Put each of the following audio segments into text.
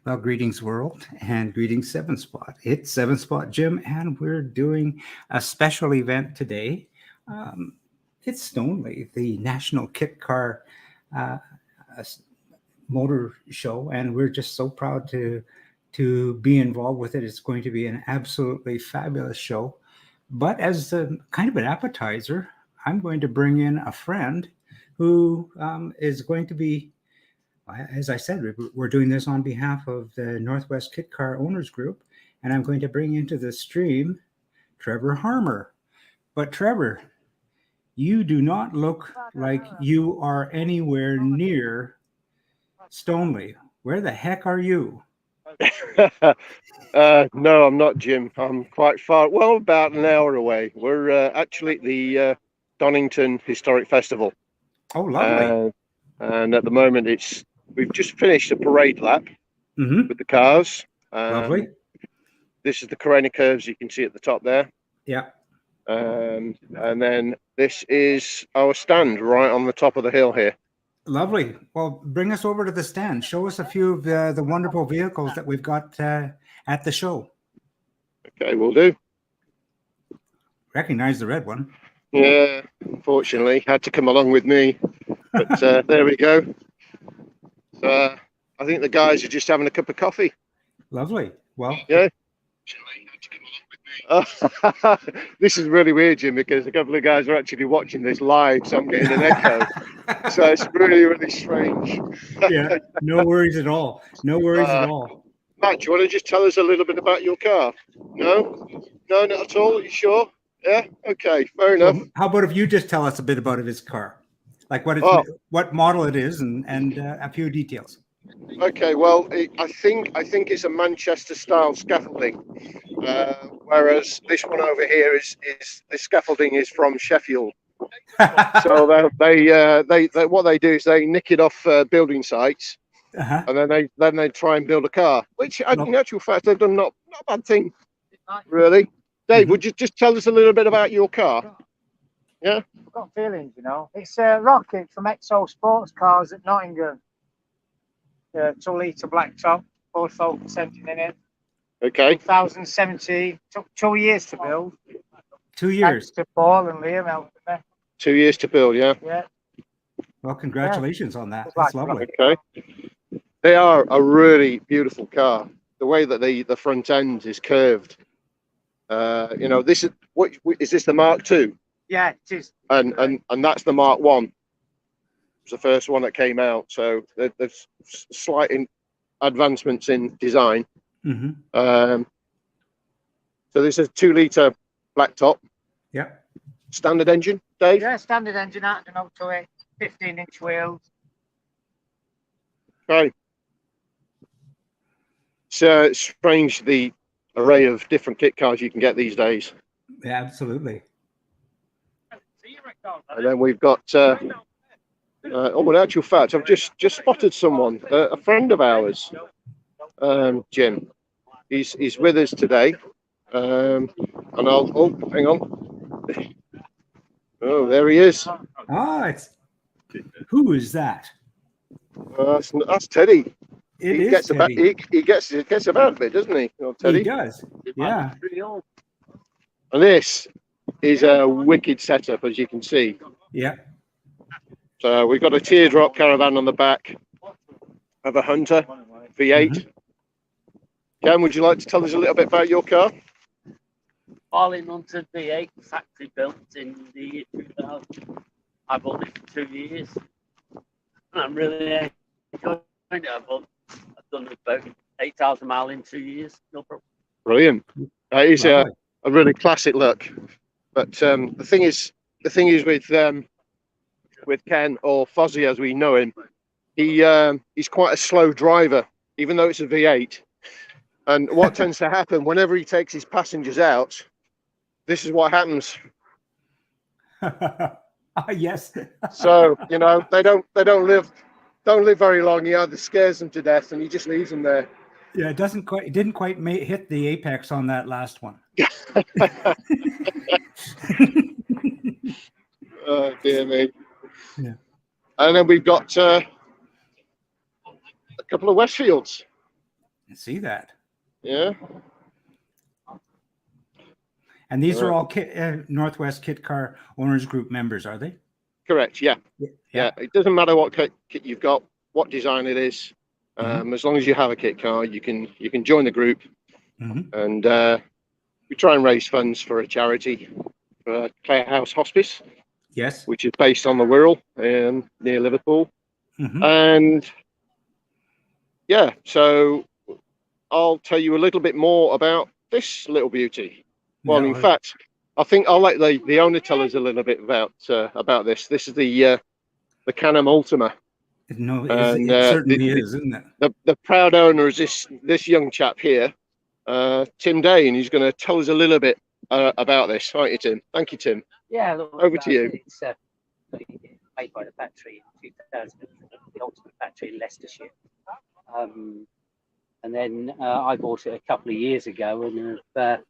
Well, greetings, world, and greetings, Seven Spot. It's Seven Spot Jim, and we're doing a special event today. Um, it's Stoneleigh, the National Kit Car uh, s- Motor Show, and we're just so proud to be involved with it. It's going to be an absolutely fabulous show. But as a kind of an appetizer, I'm going to bring in a friend who is going to be, as I said, we're doing this on behalf of the Northwest Kit Car Owners Group, and I'm going to bring into the stream Trevor Harmer. But Trevor, you do not look like you are anywhere near Stoneleigh. Where the heck are you? No, I'm not, Jim. I'm quite far. Well, about an hour away. We're actually at the Donington Historic Festival, Oh, lovely. and at the moment we've just finished a parade lap Mm-hmm. with the cars. Lovely. This is the Corona curves you can see at the top there, Yeah. and then this is our stand right on the top of the hill here. Lovely. Well, bring us over to the stand. Show us a few of the wonderful vehicles that we've got at the show. Okay, we'll do. Recognize the red one. Yeah, unfortunately, had to come along with me, but there we go. So I think the guys are just having a cup of coffee. Lovely. Well, Yeah. This is really weird, Jim, because a couple of guys are actually watching this live, so I'm getting an echo. So it's really, really strange. yeah, no worries at all. No worries at Uh, all. Matt, do you want to just tell us a little bit about your car? No? No, not at all? Are you sure? Yeah? Okay, fair enough. Well, how about if you just tell us a bit about his car, like what model it is, and a few details. Okay. Well, I think it's a Manchester style scaffolding, whereas this one over here is the scaffolding is from Sheffield. So they what they do is they nick it off building sites, Uh-huh. and then they try and build a car, which No. in actual fact they've done not a bad thing, really. Dave, would you just tell us a little bit about your car? Yeah. I've got feelings, you know. It's a rocket from Exo Sports Cars at Nottingham. 2-litre black top, Ford Focus engine in it. Okay. 2017. Took 2 years to build. 2 years. Thanks to Paul and Liam helping me. 2 years to build. Yeah. Yeah. Well, congratulations on that. It's That's like lovely. Okay. They are a really beautiful car. The way that the front end is curved. This is what is this the Mark II? Yeah, it is. And that's the Mark I. It's the first one that came out. So there's slight advancements in design. Mm-hmm. So this is a 2-litre black top. Yeah. Standard engine, Dave? Yeah, standard engine out and up to it. 15-inch wheels. Okay. It's strange the array of different kit cars you can get these days. Yeah, absolutely. And then we've got in actual fact, I've just spotted someone, a friend of ours, Jim. He's with us today, and hang on. Oh, there he is. Who is that? That's Teddy. It he is gets Teddy. about he gets about a bit, doesn't he? Teddy. He does. Yeah. And this is a wicked setup, as you can see. Yeah. So we've got a teardrop caravan on the back of a Hunter V8. Mm-hmm. Ken, would you like to tell us a little bit about your car? All in Hunter V8, factory built in the year 2000. I've owned it for 2 years. And I'm really enjoying it. I've done about 8,000 miles in 2 years. No problem. Brilliant. It's a really classic look. But the thing is with Ken, or Fozzie as we know him, he's quite a slow driver, even though it's a V8. And what tends to happen whenever he takes his passengers out, this is what happens. Yes. So they don't live very long. He either scares them to death, and he just leaves them there. Yeah, it didn't quite hit the apex on that last one. Oh dear me. Yeah. And then we've got a couple of Westfields. See that. Yeah. And these are all Northwest Kit Car Owners Group members, are they? Correct. Yeah. Yeah. It doesn't matter what kit you've got, what design it is. As long as you have a kit car, you can join the group. And we try and raise funds for a charity, for Clare House Hospice. Yes. Which is based on the Wirral near Liverpool. And yeah, so I'll tell you a little bit more about this little beauty. Well, in fact, I think I'll let the owner tell us a little bit about this. This is the Can-Am Ultima. No, it certainly is, isn't it? The proud owner is this young chap here, Tim Day, and he's going to tell us a little bit about this. Right, you, Tim. Thank you, Tim. Yeah, look, over to you. It's made by the factory in 2000, the Ultimate factory in Leicestershire. And then I bought it a couple of years ago and have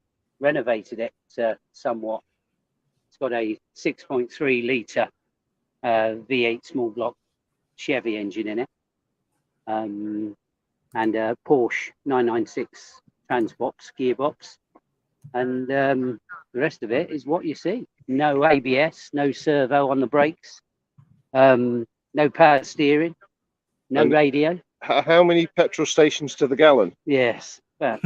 renovated it somewhat. It's got a 6.3 litre V8 small block Chevy engine in it, and a Porsche 996 Transbox gearbox, and the rest of it is what you see. No ABS, no servo on the brakes, no power steering, no radio. How many petrol stations to the gallon? Yes, but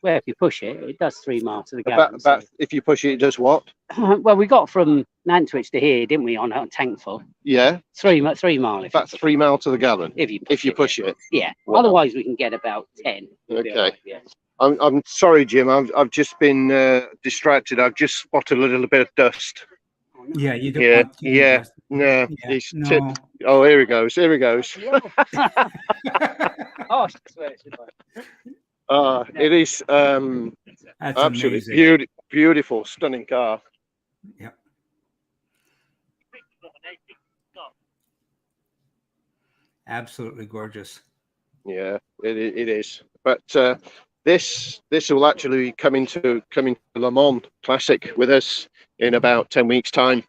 well, if you push it, it does 3 miles to the gallon. If you push it, it does what? Well, we got from Nantwich to here, didn't we, on a tank full? Yeah. 3 mile. About 3 miles to the gallon. If you push it. Yeah. Wow. Otherwise, we can get about 10. Okay. Right, yeah. I'm sorry, Jim. I've just been distracted. I've just spotted a little bit of dust. Yeah, you don't. Yeah. No. Yeah, no. Oh, here he goes. Here he goes. Oh, I swear it should work. It is That's absolutely amazing. beautiful, stunning car. Yeah. Absolutely gorgeous. Yeah, it is. But this will actually come into Le Mans Classic with us in about 10 weeks' time.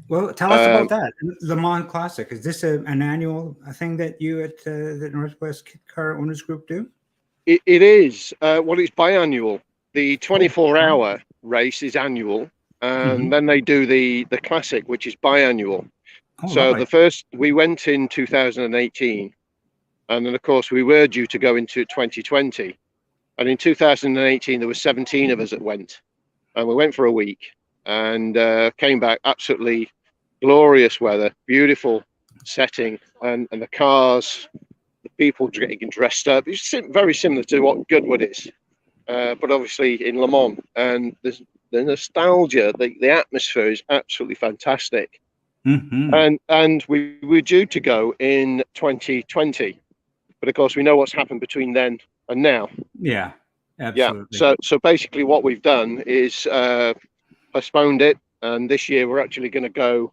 Well, tell us about that. Le Mans Classic. Is this an annual thing that you at the Northwest Kit Car Owners Group do? It is. Well, it's biannual. The 24-hour race is annual, and then they do the Classic, which is biannual. Oh, So lovely. we went in 2018, and then of course we were due to go into 2020. And in 2018, there were 17 of us that went, and we went for a week and came back. Absolutely glorious weather, beautiful setting, and the cars, the people getting dressed up. It's very similar to what Goodwood is, but obviously in Le Mans. And the nostalgia, the atmosphere is absolutely fantastic. And we were due to go in 2020, but of course we know what's happened between then and now. Yeah, absolutely. Yeah. So basically, what we've done is postponed it, and this year we're actually going to go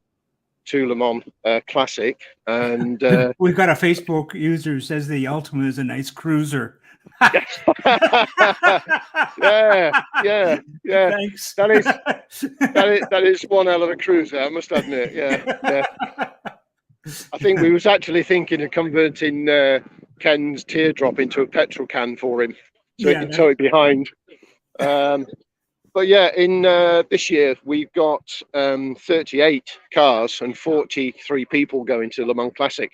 to Le Mans Classic. And we've got a Facebook user who says the Ultima is a nice cruiser. yeah. Thanks. That is one hell of a cruiser, I must admit. Yeah. I think we was actually thinking of converting Ken's teardrop into a petrol can for him, so he can tow it behind. But yeah, in this year we've got 38 cars and 43 people going to Le Mans Classic,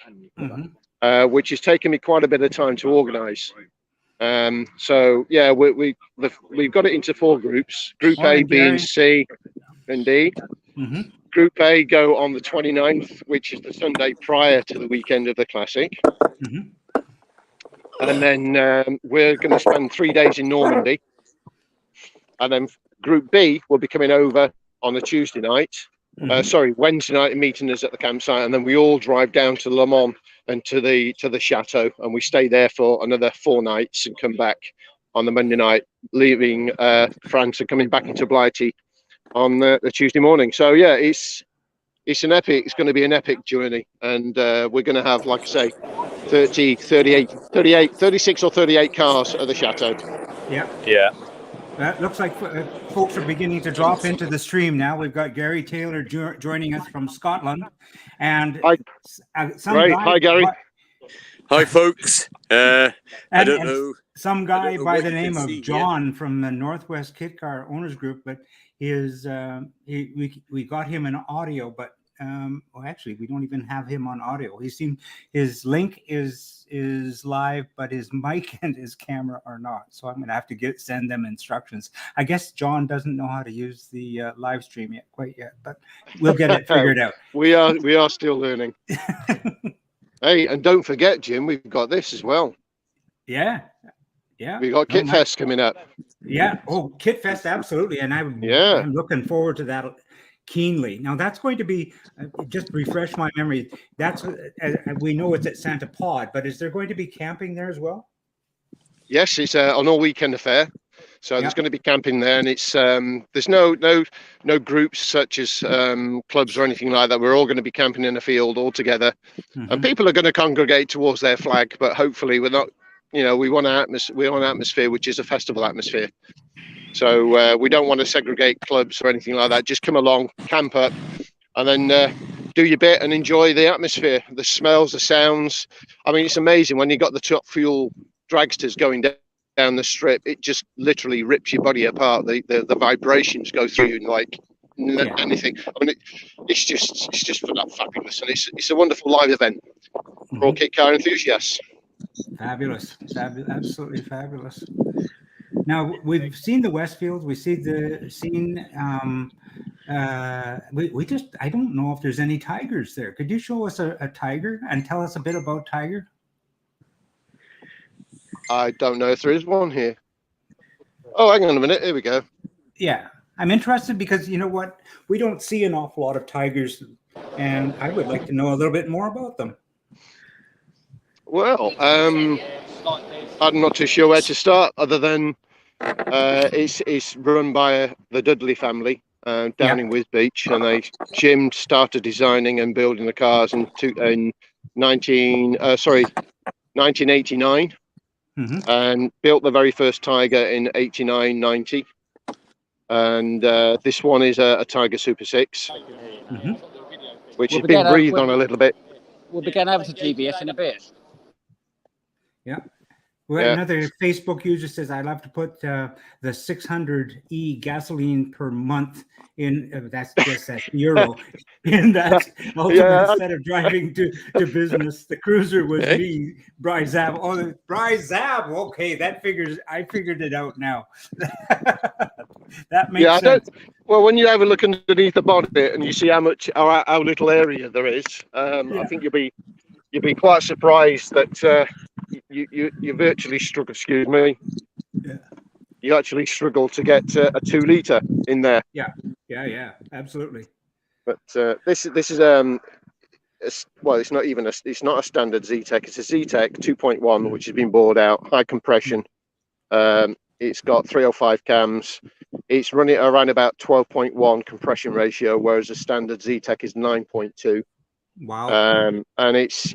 which has taken me quite a bit of time to organise. So yeah, we've got it into 4 groups: Group A, B, and C, and D. Group A go on the 29th, which is the Sunday prior to the weekend of the Classic. And then we're going to spend 3 days in Normandy. And then Group B will be coming over on a Tuesday night. Wednesday night, and meeting us at the campsite. And then we all drive down to Le Mans and to the chateau, and we stay there for another 4 nights and come back on the Monday night, leaving France and coming back into Blighty on the Tuesday morning. So yeah, it's going to be an epic journey, and we're going to have, like I say, 36 or 38 cars at the chateau. Yeah. That looks like folks are beginning to drop into the stream now. We've got Gary Taylor joining us from Scotland, and Hi Gary. Hi, folks. I don't know. some guy know by what the you can name of see here. John from the Northwest Kit Car Owners Group, but we got him an audio, but well, actually, we don't even have him on audio. His link is live, but his mic and his camera are not. So I'm going to have to send them instructions. I guess John doesn't know how to use the live stream quite yet, but we'll get it figured out. We are still learning. Hey, and don't forget, Jim, we've got this as well. Yeah. We got Kit Fest coming up. Yeah. Oh, Kit Fest, absolutely. And I'm looking forward to that keenly. Now that's going to be, just refresh my memory. That's we know it's at Santa Pod, but is there going to be camping there as well? Yes, it's an all weekend affair. So there's going to be camping there, and it's there's no groups such as clubs or anything like that. We're all going to be camping in a field all together, and people are going to congregate towards their flag. But hopefully, we're not. We want an atmosphere which is a festival atmosphere. So we don't want to segregate clubs or anything like that. Just come along, camp up, and then do your bit and enjoy the atmosphere, the smells, the sounds. I mean, it's amazing when you got the top fuel dragsters going down the strip. It just literally rips your body apart. The vibrations go through you like anything. I mean, it's just fabulous, and it's a wonderful live event for all kit car enthusiasts. Fabulous, absolutely fabulous. Now we've seen the Westfield. We see I don't know if there's any tigers there. Could you show us a tiger and tell us a bit about Tiger? I don't know if there is one here. Oh, hang on a minute. Here we go. Yeah, I'm interested because you know what? We don't see an awful lot of tigers, and I would like to know a little bit more about them. Well, I'm not too sure where to start other than it's run by the Dudley family down in Wisbeach, and Jim started designing and building the cars in 1989, and built the very first Tiger in 89, 90. And this one is a Tiger Super 6, which has been breathed on a little bit. We'll be going over to GBS in a bit. Yeah. Well, another Facebook user says, "I love to put the 600E gasoline per month in." That's euro in that ultimate instead of driving to business. The cruiser was me, Bryce Zab. Oh, Bryce Zab. Okay, I figured it out now. That makes sense. Well, when you have a look underneath the bonnet and you see how little area there is, I think you'll be quite surprised that you virtually struggle. Excuse me. Yeah. You actually struggle to get a 2 litre in there. Yeah, absolutely. But this is it's not even it's not a standard Z-Tech. It's a Z-Tech 2.1, which has been bored out, high compression. It's got 305 cams. It's running around about 12.1 compression ratio, whereas a standard Z-Tech is 9.2. Wow. And it's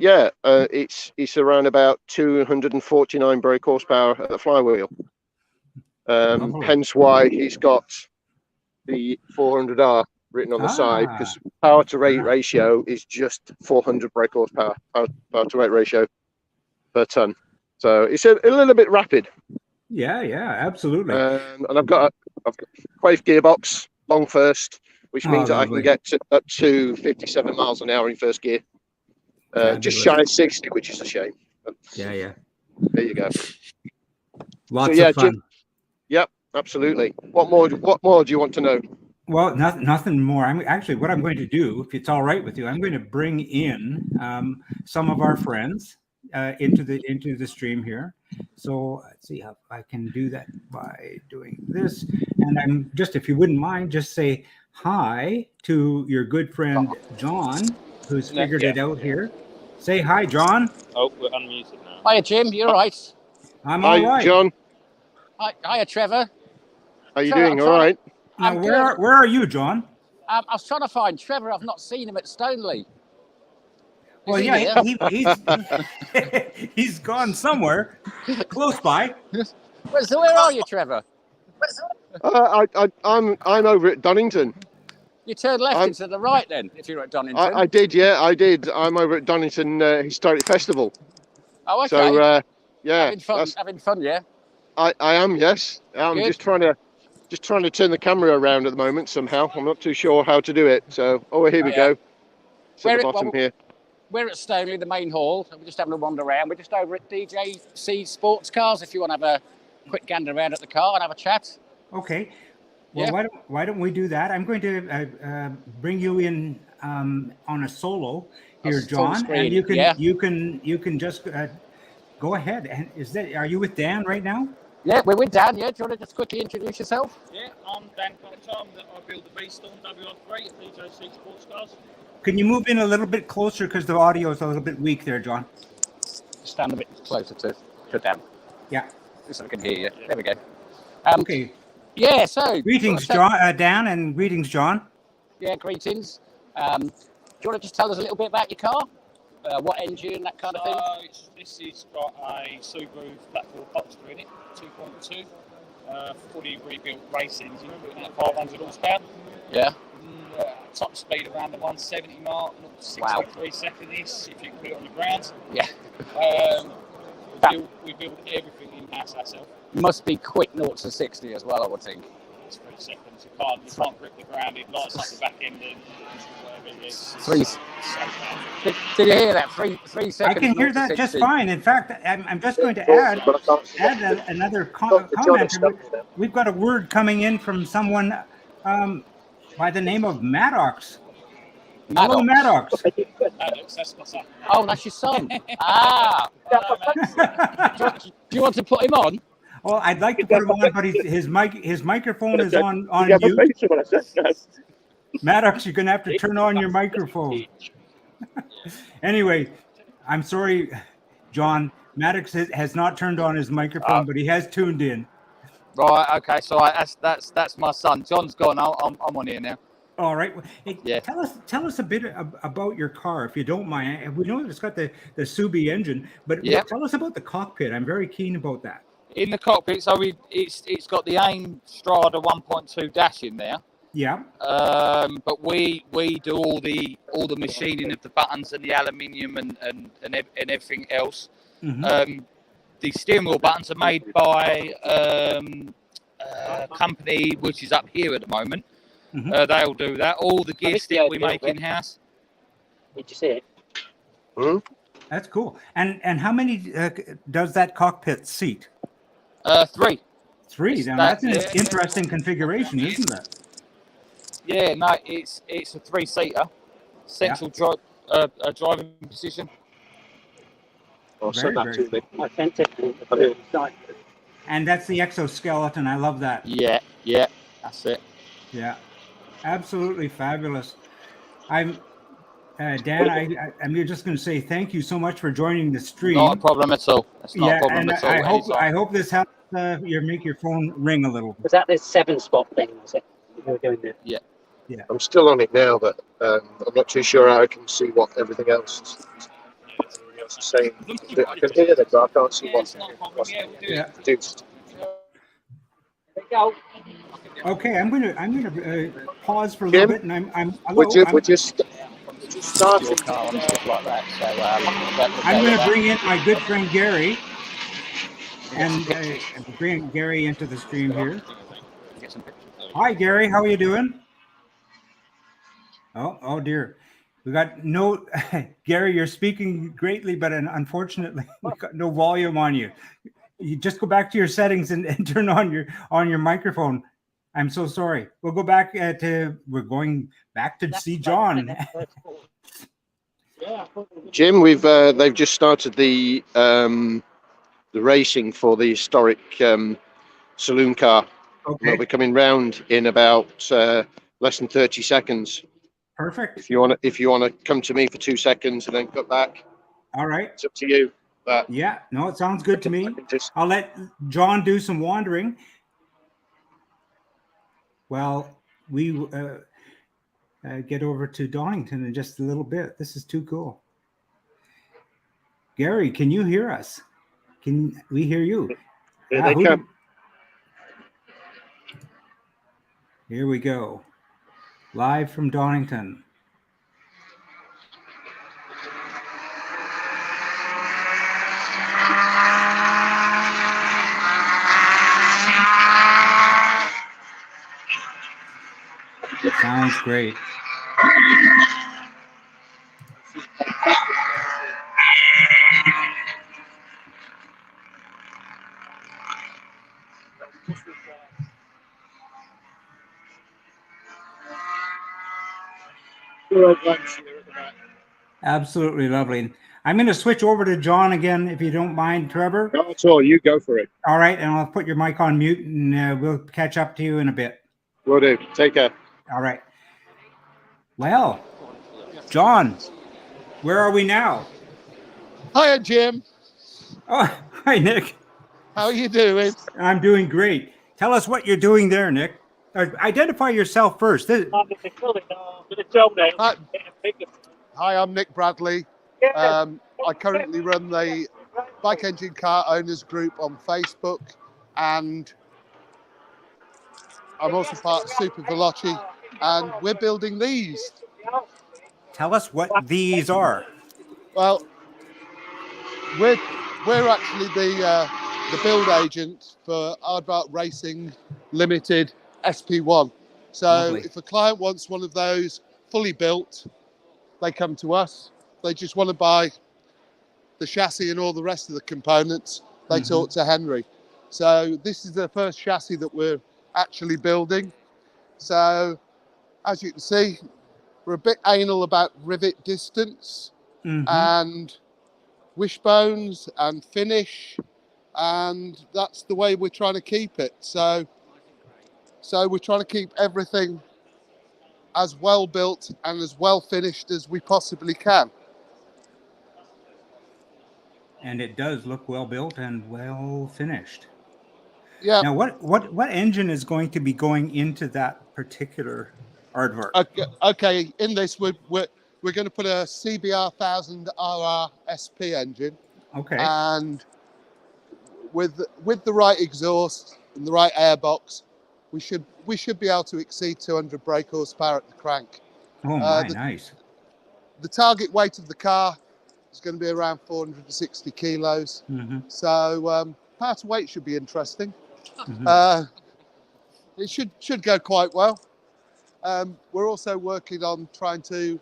around about 249 brake horsepower at the flywheel. Hence why he's got the 400R written on the side, because power to weight ratio is just 400 brake horsepower, power to weight ratio per ton. So it's a little bit rapid. Yeah, absolutely. And I've got Quaife gearbox, long first, which means that I can get up to 57 miles an hour in first gear. Just shy of 60, which is a shame. But yeah. There you go. Lots of fun. Jim, yep, absolutely. What more do you want to know? Well, nothing more. What I'm going to do, if it's all right with you, I'm going to bring in some of our friends into the stream here. So let's see how I can do that by doing this. And I'm just, if you wouldn't mind, just say hi to your good friend John, who's figured it out here. Say hi, John. Oh, we're unmuted now. Hiya, Jim. You all right? I'm all right. John. Hiya, Trevor. How you doing? All right. Now, where are you, John? I was trying to find Trevor. I've not seen him at Stoneleigh. Well, he's gone somewhere close by. So where are you, Trevor? I'm over at Donington. You turned left into the right then, if you're at Donington. I did, yeah, I did. I'm over at Donington Historic Festival. Oh, okay. So, Having fun, yeah? I am. Yes, I'm Good. just trying to turn the camera around at the moment somehow. I'm not too sure how to do it. So, here we Yeah. go. It's at the bottom here. We're at Stoneleigh, the main hall. We're just having a wander around. We're just over at DJC Sports Cars. If you want to have a quick gander around at the car and have a chat. Okay. Well, Yeah. why don't we do that? I'm going to bring you in on a solo here, Full John, screen, and you can yeah. you can just go ahead. And are you with Dan right now? Yeah, we're with Dan. Yeah, do you want to just quickly introduce yourself? Yeah, I'm Dan Proctor. I build the V-Storm WR3 at DJC Sports Cars. Can you move in a little bit closer because the audio is a little bit weak there, John? Stand a bit closer to Dan, Yeah. so we can hear you. There we go. Okay. Yeah. So Greetings, John, Dan, and greetings, John. Yeah, greetings. Do you want to just tell us a little bit about your car? What engine, that kind of thing? This has got a Subaru Blackpool Boxster in it, 2.2, fully rebuilt racing engine at 500 horsepower. Yeah. Top speed around the 170 mark, not 63 seconds if you can put it on the ground. Yeah. We build everything in-house ourselves. Must be quick 0 to 60 as well, I would think. It's 3 seconds. You can't grip the ground. It lights up the back end and whatever it is. Three. So bad. Did you hear that? 3 seconds. I can hear 0 to that 60. just fine. In fact, I'm just going to add another comment. We've got a word coming in from someone by the name of Maddox. Hello, Maddox. Alex, that's my son. Oh, that's your son. Do you want to put him on? Well, I'd like to put him on, but his microphone is on mute. Maddox, you're going to have to turn on your microphone. Anyway, I'm sorry, John. Maddox has not turned on his microphone, but he has tuned in. Right. Okay. So that's my son. John's gone. I'm on here now. All right. Hey, Yeah. Tell us a bit about your car, if you don't mind. We know it's got the Subi engine, but Yeah. tell us about the cockpit. I'm very keen about that. In the cockpit, so it's got the AIM Strada 1.2 dash in there. Yeah. But we do all the machining of the buttons and the aluminium and everything else. Mm-hmm. The steering wheel buttons are made by a company which is up here at the moment. Mm-hmm. They'll do that. All the gear stick we make in house. Did you see it? That's cool. And how many does that cockpit seat? 3. 3. Now that's an interesting configuration, isn't it? Yeah, no, it's a 3-seater, central driving position. Very cool. Authentic. And that's the exoskeleton. I love that. Yeah, that's it. Yeah, absolutely fabulous. I'm Dan. I'm just going to say thank you so much for joining the stream. Not a problem at all. That's not a problem at all. I hope this helps make your phone ring a little. Was that this 7-spot thing? Was it? You were doing it. Yeah. I'm still on it now, but I'm not too sure how I can see what everything else is saying. I can hear them, but I can't see what's produced. There you go. Okay, I'm gonna pause for a little bit, and I'm We're just starting. Your car and stuff like that. So I'm going to bring in my good friend Gary, and bring Gary into the stream here. Hi, Gary. How are you doing? Oh dear. We got no Gary. You're speaking greatly, but unfortunately, we got no volume on you. You just go back to your settings and turn on your microphone. I'm so sorry. We'll go back we're going back to see John. Jim, they've just started the racing for the historic saloon car. Okay. They'll be coming round in about less than 30 seconds. Perfect. If you want to come to me for 2 seconds and then cut back, All right. it's up to you. But Yeah. No, it sounds good to me. just I'll let John do some wandering. Well, we get over to Donington in just a little bit. This is too cool. Gary, can you hear us? Can we hear you? here they come. Here we go. Live from Donington. sounds great. Absolutely lovely. And I'm going to switch over to John again, if you don't mind, Trevor. Not at all. You go for it. All right, and I'll put your mic on mute, and we'll catch up to you in a bit. Will do. Take care. All right. Well, John, where are we now? Hiya, Jim. Oh, hi, Nick. How are you doing? I'm doing great. Tell us what you're doing there, Nick. Identify yourself first. Hi, I'm Nick Bradley. I currently run the Bike Engine Car Owners Group on Facebook, and I'm also part of Super Veloci, and we're building these. Tell us what these are. Well, we're actually the build agent for Aardvark Racing Limited SP1. So Lovely. if a client wants one of those fully built, they come to us. They just want to buy the chassis and all the rest of the components, they talk to Henry. So this is the first chassis that we're actually building. So as you can see, we're a bit anal about rivet distance and wishbones and finish, and that's the way we're trying to keep it. So we're trying to keep everything as well built and as well finished as we possibly can. And it does look well built and well finished. Yeah. Now, what engine is going to be going into that particular aardvark? Okay. In this, we're going to put a CBR 1000 RR SP engine. Okay. And with the right exhaust and the right airbox, we should be able to exceed 200 brake horsepower at the crank. Oh my, nice. The target weight of the car is going to be around 460 kilos. So power to weight should be interesting. It should go quite well. We're also working on trying to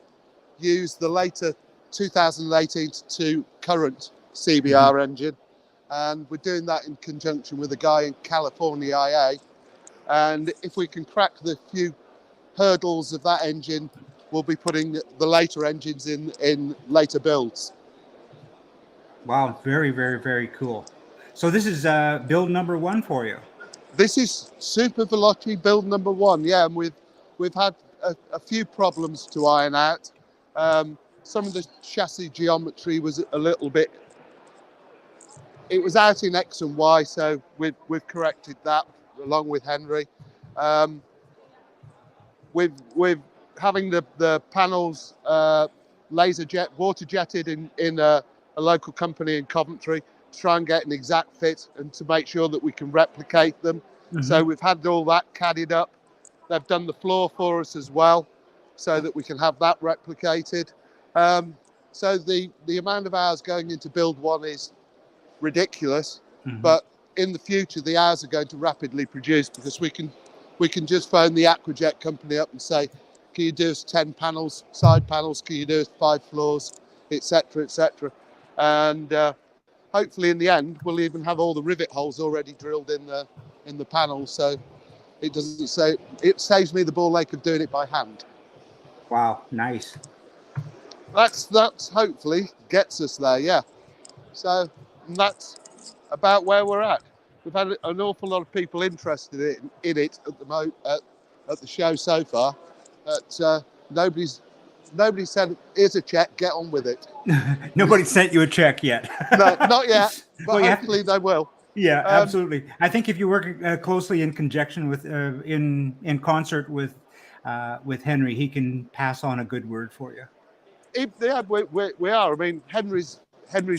use the later 2018 to current CBR engine, and we're doing that in conjunction with a guy in California IA. And if we can crack the few hurdles of that engine, we'll be putting the later engines in later builds. Wow, very, very, very cool. So this is build number 1 for you. This is Super Veloci build number 1. Yeah, and we've had a few problems to iron out. Some of the chassis geometry was a little bit. It was out in X and Y, so we've corrected that along with Henry. With having the panels water jetted in a local company in Coventry to try and get an exact fit and to make sure that we can replicate them. So we've had all that caddied up. They've done the floor for us as well, so that we can have that replicated. So the amount of hours going into build 1 is ridiculous, but in the future the hours are going to rapidly produce, because we can just phone the Aquajet company up and say, can you do us 10 panels, side panels, can you do us 5 floors, etc., etc. And hopefully in the end we'll even have all the rivet holes already drilled in the panels, so it saves me the ball ache of doing it by hand. Wow, nice. That's hopefully gets us there, yeah. So that's about where we're at. We've had an awful lot of people interested in it at the show so far. But nobody's said, here's a check, get on with it. Nobody sent you a check yet. No, not yet, but Well, hopefully they will. Yeah, absolutely. I think if you work closely in conjunction with, in concert with Henry, he can pass on a good word for you. Yeah, we are. I mean, Henry's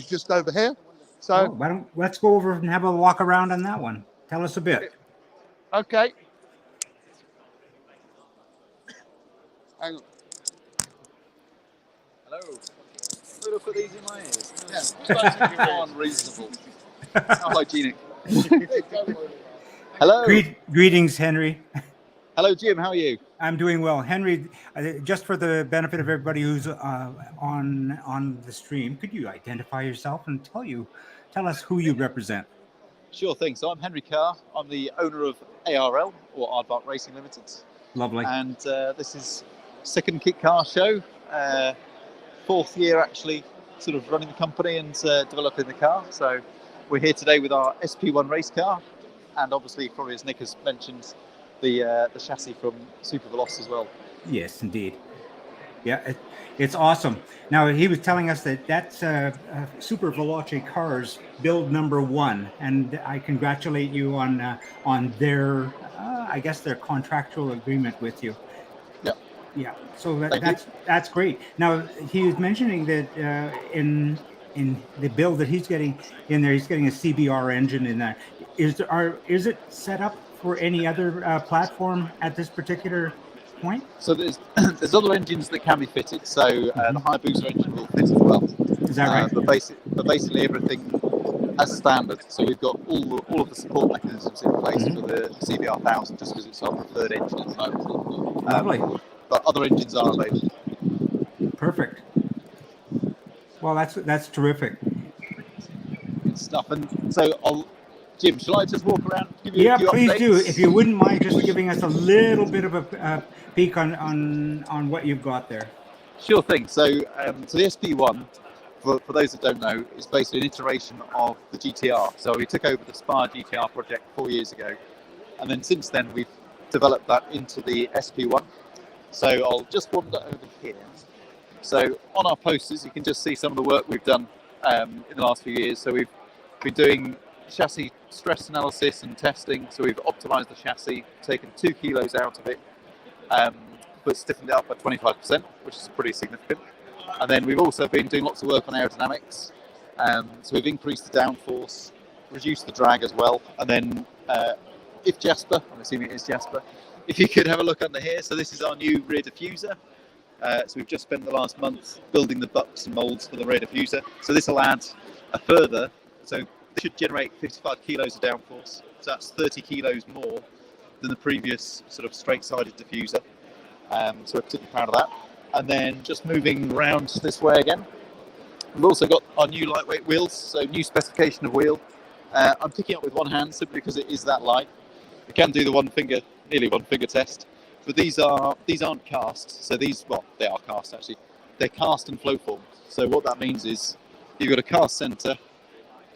just over here. So let's go over and have a walk around on that one. Tell us a bit. Okay. Hang on. Hello. We'll put these in my ears. Yeah, just like to be more unreasonable. How hygienic. Hello. Greetings, Henry. Hello, Jim. How are you? I'm doing well, Henry. Just for the benefit of everybody who's on the stream, could you identify yourself and tell us who you represent? Sure thing. So I'm Henry Carr. I'm the owner of ARL, or Aardvark Racing Limited. Lovely. And this is second kit car show, fourth year actually, sort of running the company and developing the car. So we're here today with our SP1 race car, and obviously, probably as Nick has mentioned, the chassis from Super Veloce as well. Yes, indeed. Yeah, it's awesome. Now, he was telling us that that's Super Veloce cars build #1, and I congratulate you on their, I guess, their contractual agreement with you. Yeah. Yeah. So that's great. Now, he was mentioning that in the build that he's getting in there, he's getting a CBR engine in there. Is it set up for any other platform at this particular point? So there's other engines that can be fitted. So the Hayabusa engine will fit as well. Is that right? But basically everything as standard. So we've got all of the support mechanisms in place for the CBR 1000, just because it's our preferred engine at the moment. Lovely. But other engines are available. Perfect. Well, that's terrific. Good stuff. And so Jim, shall I just walk around? Give you Yeah, a few please updates? do. If you wouldn't mind just giving us a little bit of a peek on what you've got there. Sure thing. So the SP1, for those that don't know, is basically an iteration of the GTR. So we took over the Spire GTR project 4 years ago, and then since then we've developed that into the SP1. So I'll just wander over here. So on our posters, you can just see some of the work we've done in the last few years. So we've been doing chassis stress analysis and testing. So we've optimized the chassis, taken 2 kilos out of it, but stiffened it up by 25%, which is pretty significant. And then we've also been doing lots of work on aerodynamics. So we've increased the downforce, reduced the drag as well. And then if Jasper, I'm assuming it is Jasper, if you could have a look under here. So this is our new rear diffuser. So we've just spent the last month building the bucks and molds for the rear diffuser. So this will add a further, so it should generate 55 kilos of downforce. So that's 30 kilos more than the previous sort of straight-sided diffuser. So we're particularly proud of that. And then just moving around this way again, we've also got our new lightweight wheels, so new specification of wheel. I'm picking up with one hand simply because it is that light. We can do the nearly one finger test, but these aren't cast. So they are cast actually. They're cast and flow formed. So what that means is you've got a cast center,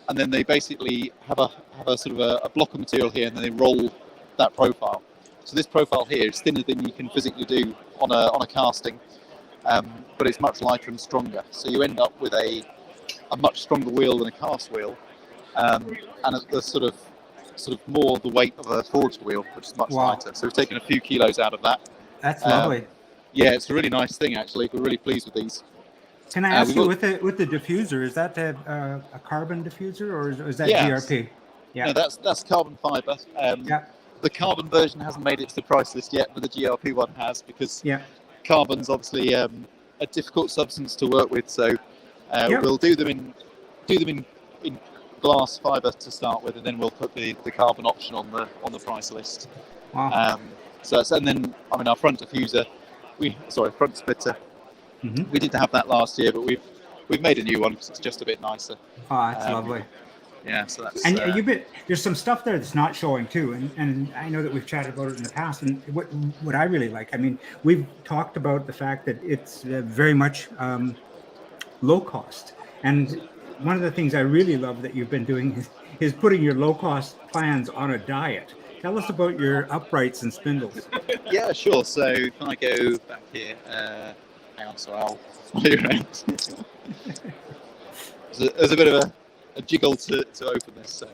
and then they basically have a sort of a block of material here, and then they roll that profile. So this profile here is thinner than you can physically do on a casting, but it's much lighter and stronger. So you end up with a much stronger wheel than a cast wheel, and the sort of more the weight of a forged wheel, which is much lighter. So we've taken a few kilos out of that. That's lovely. Yeah, it's a really nice thing actually. We're really pleased with these. Can I ask you, with the diffuser, is that a carbon diffuser or is that GRP? Yeah, no, that's carbon fiber. The carbon version hasn't made it to the price list yet, but the GRP one has, because carbon's obviously a difficult substance to work with. So we'll do them in glass fiber to start with, and then we'll put the carbon option on the price list. Wow. And then our front diffuser, front splitter. Mm-hmm. We didn't have that last year, but we've made a new one because it's just a bit nicer. Oh, that's lovely. Yeah, so that's and there's some stuff there that's not showing too, and I know that we've chatted about it in the past. And what I really like, we've talked about the fact that it's very much low cost, and one of the things I really love that you've been doing is putting your low cost plans on a diet. Tell us about your uprights and spindles. Yeah, sure. So if I go back here, hang on, so I'll play around. There's a bit of a jiggle to open this. So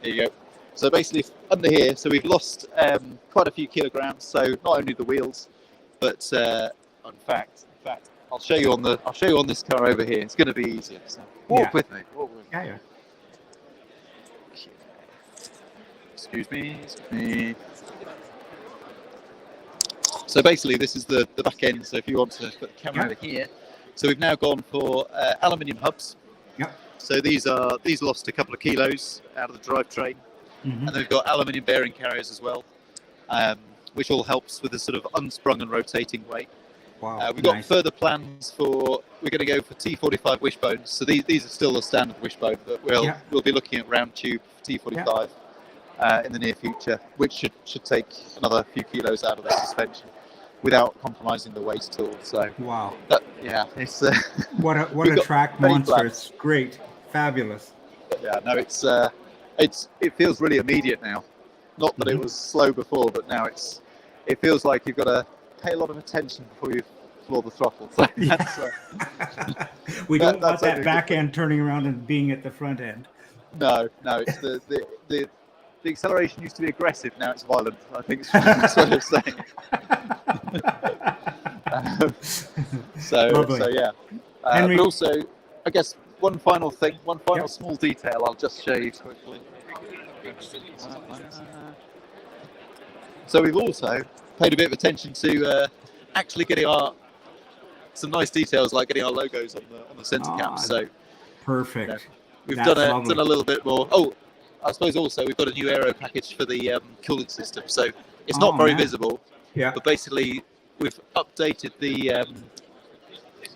here you go. So basically under here, so we've lost quite a few kilograms. So not only the wheels, but in fact, I'll show you on this car over here. It's going to be easier. So walk with me. Yeah. Excuse me. So basically, this is the back end. So if you want to put the camera over here, so we've now gone for aluminium hubs. Yep. So these lost a couple of kilos out of the drivetrain, and then we've got aluminium bearing carriers as well. which all helps with the sort of unsprung and rotating weight. Wow. We've got further plans for, we're going to go for T45 wishbones. So these are still the standard wishbone, but we'll be looking at round tube T45 in the near future, which should take another few kilos out of the suspension without compromising the weight at all. So wow. It's what a track monster. plans. It's great. Fabulous. Yeah, no, it feels really immediate now. Not that it was slow before, but now it feels like you've got to pay a lot of attention before you floor the throttle. So we don't want that back end turning around and being at the front end. No, it's the acceleration used to be aggressive, now it's violent. I think it's what I'm saying. So yeah. But also, I guess one final small detail I'll just show you quickly. So we've also paid a bit of attention to actually getting some nice details, like getting our logos on the centre caps. So perfect. We've done a little bit more. Oh, I suppose also we've got a new aero package for the cooling system, so it's not very visible. Yeah. But basically, we've updated the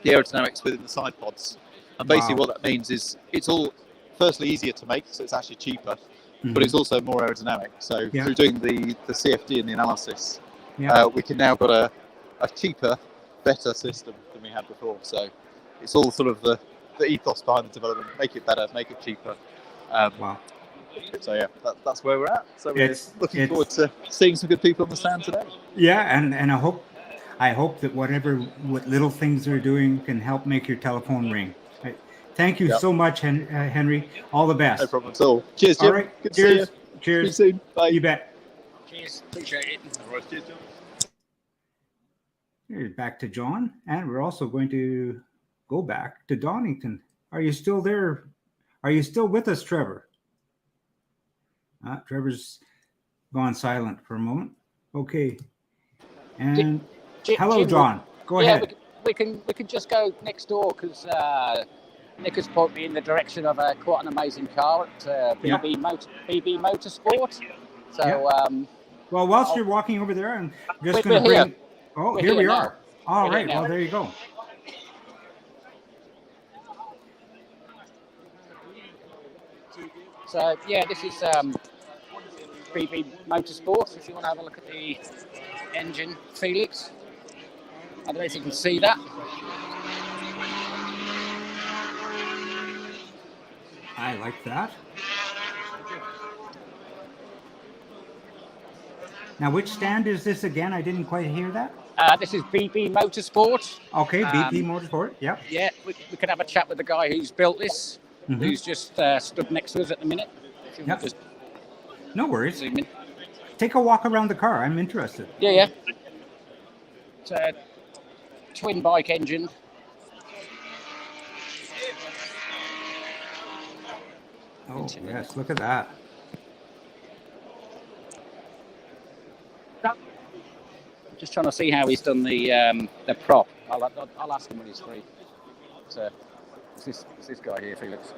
aerodynamics within the side pods, and basically what that means is it's all firstly easier to make, so it's actually cheaper, but it's also more aerodynamic. So through doing the CFD and the analysis, we can now got a cheaper, better system than we had before. So it's all sort of the ethos behind the development: make it better, make it cheaper. Wow. So yeah, that's where we're at. So we're looking forward to seeing some good people on the stand today. Yeah, and I hope that what little things they're doing can help make your telephone ring. Right. Thank you so much, Henry. All the best. No problem at all. Cheers, Jim. All right. Good Cheers. to see you. Cheers. See you soon. Bye. You bet. Cheers. Appreciate it. All right, cheers, John. Here's back to John, and we're also going to go back to Donington. Are you still there? Are you still with us, Trevor? Trevor's gone silent for a moment. Okay. And hello, John. Go ahead. We can just go next door because Nick has pointed me in the direction of quite an amazing car at BB Motorsport. So well, whilst you're walking over there, I'm just going to bring. Here. Oh, here we are. All right. Well, there you go. So yeah, this is BB Motorsport. If you want to have a look at the engine, Felix. I don't know if you can see that. I like that. Now, which stand is this again? I didn't quite hear that. This is BB Motorsport. Okay, BB Motorsport. Yeah. Yeah, we can have a chat with the guy who's built this, who's just stood next to us at the minute. No worries. Take a walk around the car. I'm interested. Yeah. It's a twin bike engine. Oh, yes. Look at that. Just trying to see how he's done the prop. I'll ask him when he's free. So, it's this guy here, Felix.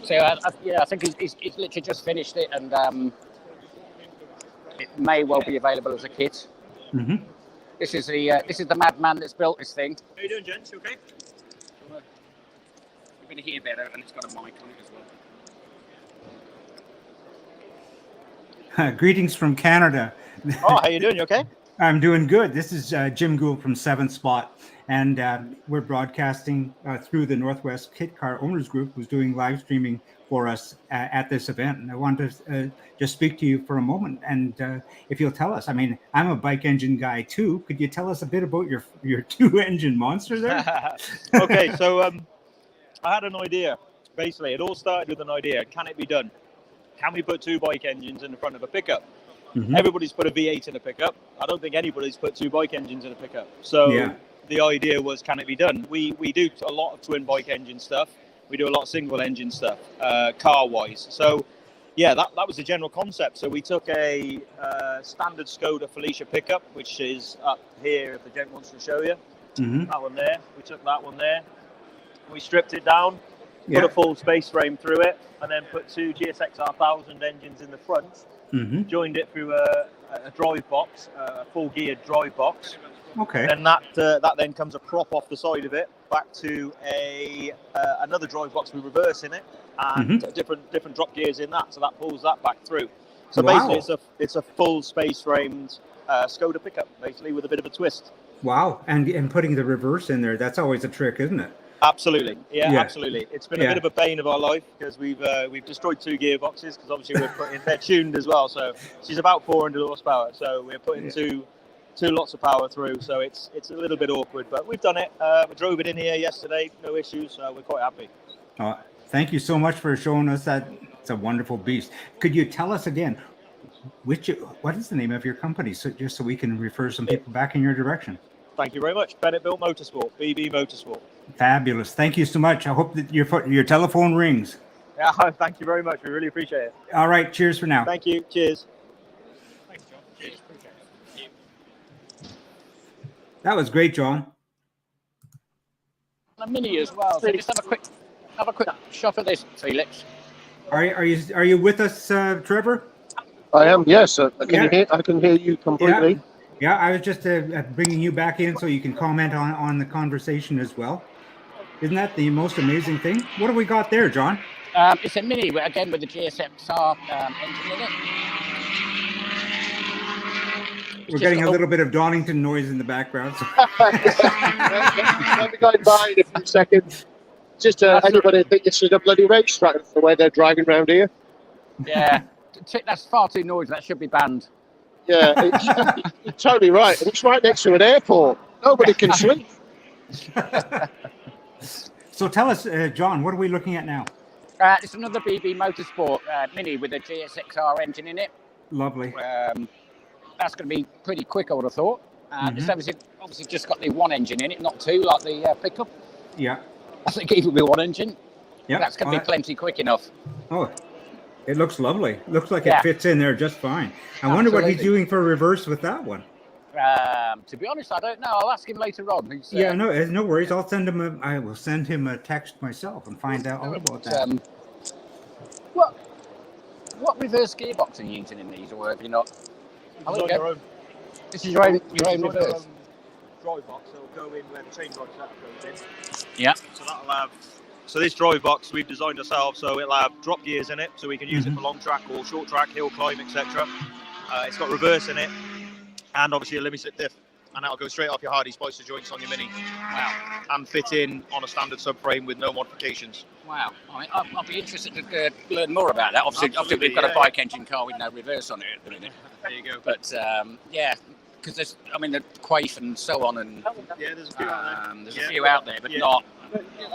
So I think he's literally just finished it, and it may well be available as a kit. Mm-hmm. This is the madman that's built this thing. How you doing, gents? You okay? You're going to hear better, and it's got a mic on it as well. Greetings from Canada. Oh, how you doing? You okay? I'm doing good. This is Jim Gould from 7th Spot, and we're broadcasting through the Northwest Kit Car Owners Group, who's doing live streaming for us at this event. And I wanted to just speak to you for a moment, and if you'll tell us, I mean, I'm a bike engine guy too. Could you tell us a bit about your two-engine monster there? Okay, so I had an idea. Basically, it all started with an idea. Can it be done? Can we put two bike engines in the front of a pickup? Mm-hmm. Everybody's put a V8 in a pickup. I don't think anybody's put two bike engines in a pickup. So the idea was, can it be done? We do a lot of twin bike engine stuff. We do a lot of single engine stuff, car-wise. So, yeah, that was the general concept. So we took a standard Skoda Felicia pickup, which is up here, if the gent wants to show you. Mm-hmm. That one there. We took that one there. We stripped it down. Yeah. put a full space frame through it, and then put 2 GSX-R 1000 engines in the front. Joined it through a drive box, a full geared drive box. Okay. And that then comes a prop off the side of it back to another drive box with reverse in it, and different drop gears in that, so that pulls that back through. So basically, it's a full space framed Skoda pickup, basically, with a bit of a twist. Wow, and putting the reverse in there, that's always a trick, isn't it? Absolutely, absolutely. It's been a bit of a bane of our life because we've destroyed 2 gearboxes because obviously they're tuned as well. So she's about 400 horsepower. So we're putting two lots of power through. So it's a little bit awkward, but we've done it. We drove it in here yesterday, no issues. So we're quite happy. Thank you so much for showing us that. It's a wonderful beast. Could you tell us again what is the name of your company, just so we can refer some people back in your direction? Thank you very much. Bennett Built Motorsport, BB Motorsport. Fabulous. Thank you so much. I hope that your telephone rings. Yeah, thank you very much. We really appreciate it. All right. Cheers for now. Thank you. Cheers. Thanks, John. Cheers. That was great, John. A Mini as well. So just have a quick shot of this, Felix. Are you with us, Trevor? I am. Yes, I can hear you completely. Yeah, I was just bringing you back in so you can comment on the conversation as well. Isn't that the most amazing thing? What have we got there, John? It's a Mini, again, with the GSX-R engine in it. We're getting a little bit of Donington noise in the background. So. I'll be going by in a few seconds. Just anybody think this is a bloody racetrack the way they're driving around here? Yeah, that's far too noisy. That should be banned. Yeah, you're totally right. And it's right next to an airport. Nobody can sleep. So tell us, John, what are we looking at now? It's another BB Motorsport Mini with a GSX-R engine in it. Lovely. That's going to be pretty quick, I would have thought. It's obviously just got the one engine in it, not 2 like the pickup. Yeah. I think even with 1 engine. Yeah. That's going to be plenty quick enough. Oh, it looks lovely. Looks like it fits in there just fine. I wonder what he's doing for reverse with that one. To be honest, I don't know. I'll ask him later on. No worries. I will send him a text myself and find out all about that. What reverse gearbox are you using in these, or have you not? This is your own reverse. Drive box, so it'll go in where the chain drive setup goes in. Yeah. So that'll have. So this drive box we've designed ourselves, so it'll have drop gears in it, so we can use it for long track or short track, hill climb, etc. It's got reverse in it, and obviously a limit-slip diff, and that'll go straight off your Hardy Spicer joints on your Mini. Wow. And fit in on a standard subframe with no modifications. Wow. I'll be interested to learn more about that. Obviously we've got a bike engine car with no reverse on it at the minute. There you go. But because there's, the Quaif and so on, and there's a few out there. There's a few out there, but not.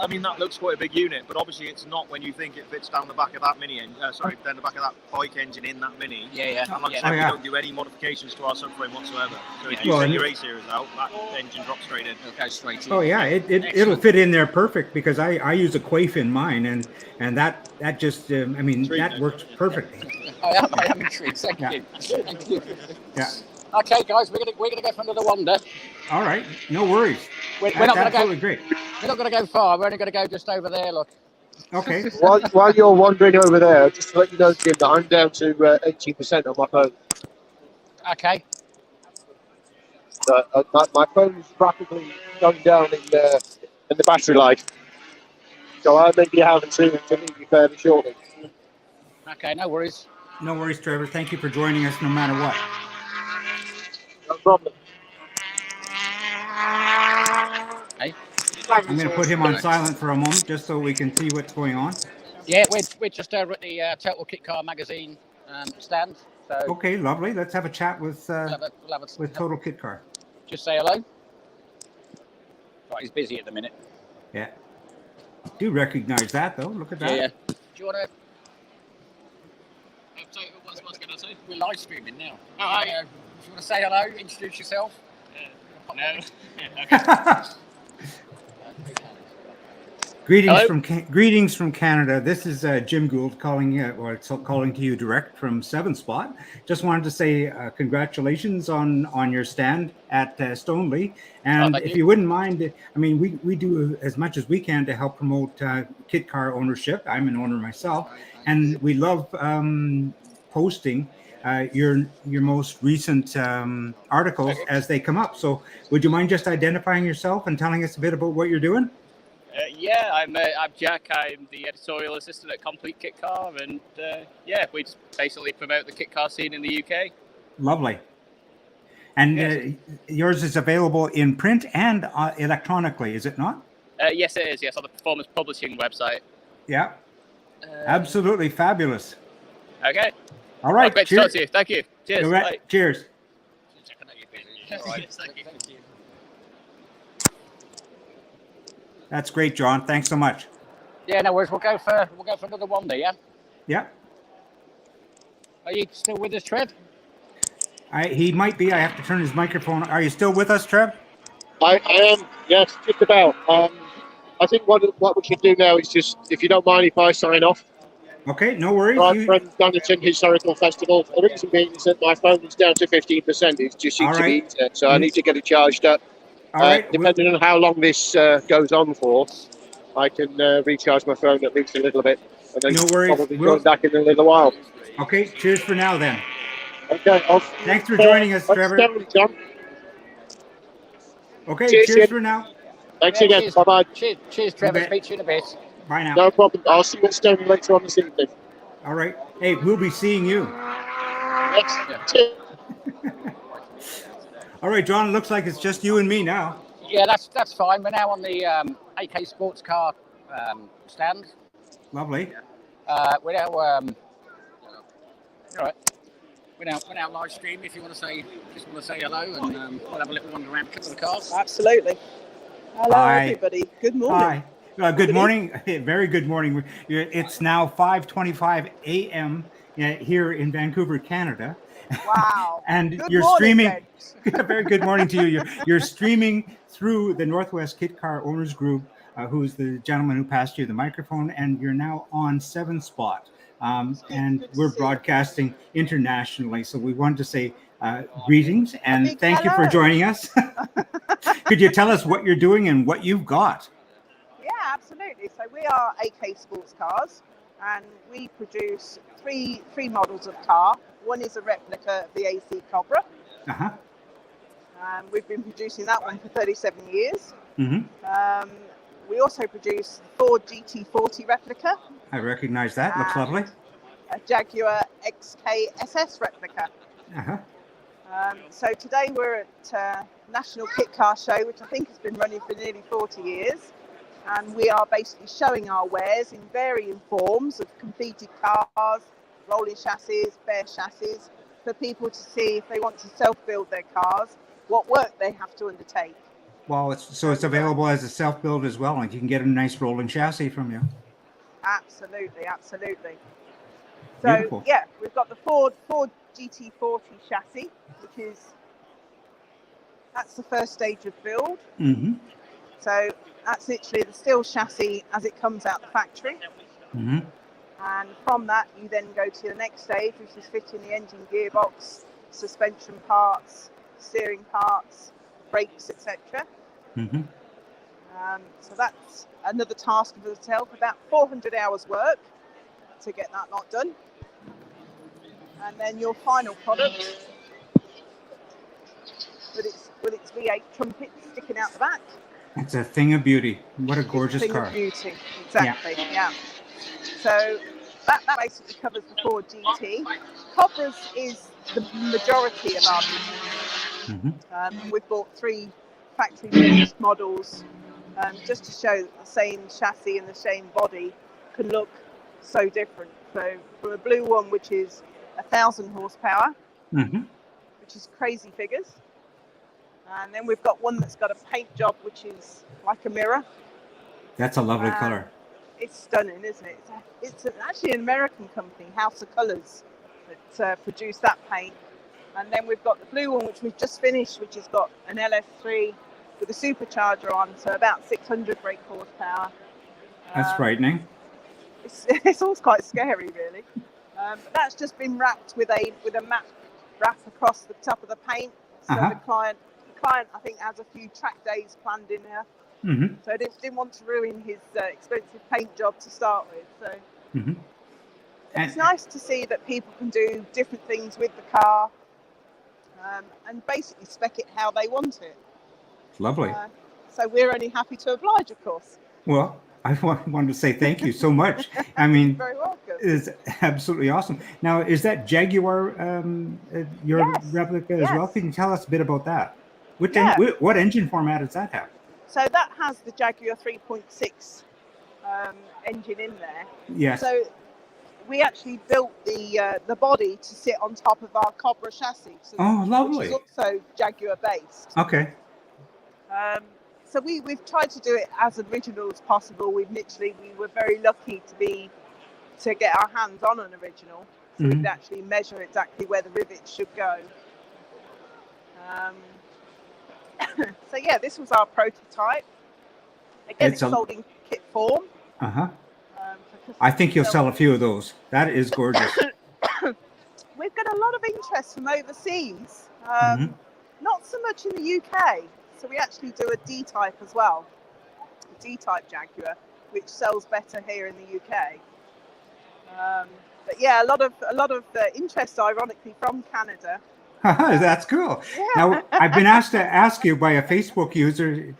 I mean, that looks quite a big unit, but obviously it's not when you think it fits down the back of that down the back of that bike engine in that Mini. Yeah. And like I said, we don't do any modifications to our subframe whatsoever. So if you take your A series out, that engine drops straight in. It'll go straight in. Oh yeah, it'll fit in there perfect because I use a Quaif in mine, and that just that works perfectly. I am intrigued. Thank you. Thank you. Yeah. Okay, guys, we're gonna go for another wander. All right, no worries. We're not gonna absolutely go. Great. We're not gonna go far. We're only gonna go just over there. Look. Okay. While you're wandering over there, just to let you know, Jim, that I'm down to 18% on my phone. Okay. My phone is rapidly going down in the battery life, so I may be having to leave you fairly shortly. Okay, no worries. No worries, Trevor. Thank you for joining us, no matter what. No problem. Hey. I'm going to put him on silent for a moment just so we can see what's going on. Yeah, we're just over at the Total Kit Car magazine stand. So okay, lovely. Let's have a chat with Total Kit Car. Just say hello. Right, he's busy at the minute. Yeah. Do recognize that though. Look at that. Yeah. Do you want to? So what's going to say? We're live streaming now. Oh, hi. Do you want to say hello? Introduce yourself. No. Okay. Greetings Hello. greetings from Canada. This is Jim Gould calling calling to you direct from Seven Spot. Just wanted to say congratulations on your stand at Stoneleigh, and thank if you. you wouldn't mind, I mean we do as much as we can to help promote kit car ownership. I'm an owner myself, and we love posting your most recent articles Okay. as they come up. So would you mind just identifying yourself and telling us a bit about what you're doing? Yeah, I'm Jack. I'm the editorial assistant at Complete Kit Car, and yeah, we just basically promote the kit car scene in the UK. Lovely. And Yes. yours is available in print and electronically, is it not? Yes, it is. Yes, on the Performance Publishing website. Yeah, absolutely fabulous. Okay. All right, Great to talk to you. Thank you. Cheers. All right. Bye. Cheers. Thank you. That's great, John. Thanks so much. Yeah, no worries. We'll go for another one there. Yeah. Yeah, Are you still with us, Trev? he might be. I have to turn his microphone. Are you still with us, Trev? I am, yes, just about. I think what we should do now is just, if you don't mind, if I sign off. Okay, no worries. Right, from Donington Historical Festival. The reason being is that my phone is down to 15%. It just seems to be internet, so I need to get it charged up. All right. Depending on how long this goes on for, I can recharge my phone at least a little bit. And then No worries. probably join back in a little while. Okay, cheers for now then. Okay. Thanks for joining us, Trevor. John. Okay, Cheers, cheers Jim. for now. Thanks again. Cheers. Bye-bye. Cheers, Trevor. Okay. Speak to you in a bit. Bye now. No problem. I'll see you at Stoneleigh later on this evening. All right. Hey, we'll be seeing you. Yes. Cheers. All right, John, looks like it's just you and me now. Yeah, that's fine. We're now on the AK Sports Car stand. Lovely. We're now all right. We're now live stream. If you want to say hello, and we'll have a little wander around a couple of the cars. Absolutely. Hello, Hi. everybody. Good morning. Hi. Good morning. Very good morning. It's now 5:25 a.m. here in Vancouver, Canada. Wow. And Good you're morning, streaming. James. Very good morning to you. You're streaming through the Northwest Kit Car Owners Group, who's the gentleman who passed you the microphone, and you're now on Seven Spot. And we're broadcasting internationally. So we wanted to say greetings and thank you for joining us. Could you tell us what you're doing and what you've got? Yeah, absolutely. So we are AK Sports Cars, and we produce three models of car. One is a replica of the AC Cobra. Uh-huh. We've been producing that one for 37 years. Mm-hmm. We also produce the Ford GT40 replica. I recognize that. Looks lovely. A Jaguar XK SS replica. Uh-huh. So today we're at National Kit Car Show, which I think has been running for nearly 40 years. And we are basically showing our wares in varying forms of completed cars, rolling chassis, bare chassis, for people to see if they want to self-build their cars, what work they have to undertake. Well, it's available as a self-build as well, and you can get a nice rolling chassis from you. Absolutely, absolutely. So Beautiful. yeah, we've got the Ford GT40 chassis, that's the first stage of build. Mm-hmm. So that's literally the steel chassis as it comes out the factory. Mm-hmm. And from that, you then go to the next stage, which is fitting the engine gearbox, suspension parts, steering parts, brakes, etc. Mm-hmm. So that's another task of itself, about 400 hours work to get that lot done. And then your final product, with its V8 trumpet sticking out the back. It's a thing of beauty. What a gorgeous Thing car. of beauty, exactly. Yeah. So that basically covers the Ford GT. Cobras is the majority of our business. Mm-hmm. We've bought 3 factory-produced models just to show that the same chassis and the same body can look so different. So from a blue one, which is 1,000 horsepower, Mm-hmm. which is crazy figures. And then we've got one that's got a paint job, which is like a mirror. That's a lovely color. It's stunning, isn't it? It's actually an American company, House of Colours, that produced that paint. And then we've got the blue one, which we've just finished, which has got an LS3 with a supercharger on, so about 600 brake horsepower. That's frightening. It's all quite scary, really. But that's just been wrapped with a matte wrap across the top of the paint. So the client, I think, has a few track days planned in there. Mm-hmm. So I didn't want to ruin his expensive paint job to start with. So it's nice to see that people can do different things with the car and basically spec it how they want it. Lovely. So we're only happy to oblige, of course. Well, I wanted to say thank you so much. I mean, You're very welcome. It's absolutely awesome. Now, is that Jaguar your replica as well? Can you tell us a bit about that? What engine format does that have? So that has the Jaguar 3.6 engine in there. Yes. So we actually built the body to sit on top of our Cobra chassis. So lovely. Which is also Jaguar based. Okay. So we've tried to do it as original as possible. We were very lucky to get our hands on an original, so we could actually measure exactly where the rivets should go. So yeah, this was our prototype. Again, it's sold in kit form. I think you'll sell a few of those. That is gorgeous. We've got a lot of interest from overseas. Not so much in the UK. So we actually do a D-type as well, a D-type Jaguar, which sells better here in the UK. But yeah, a lot of interest, ironically, from Canada. That's cool. Yeah. Now, I've been asked to ask you by a Facebook user.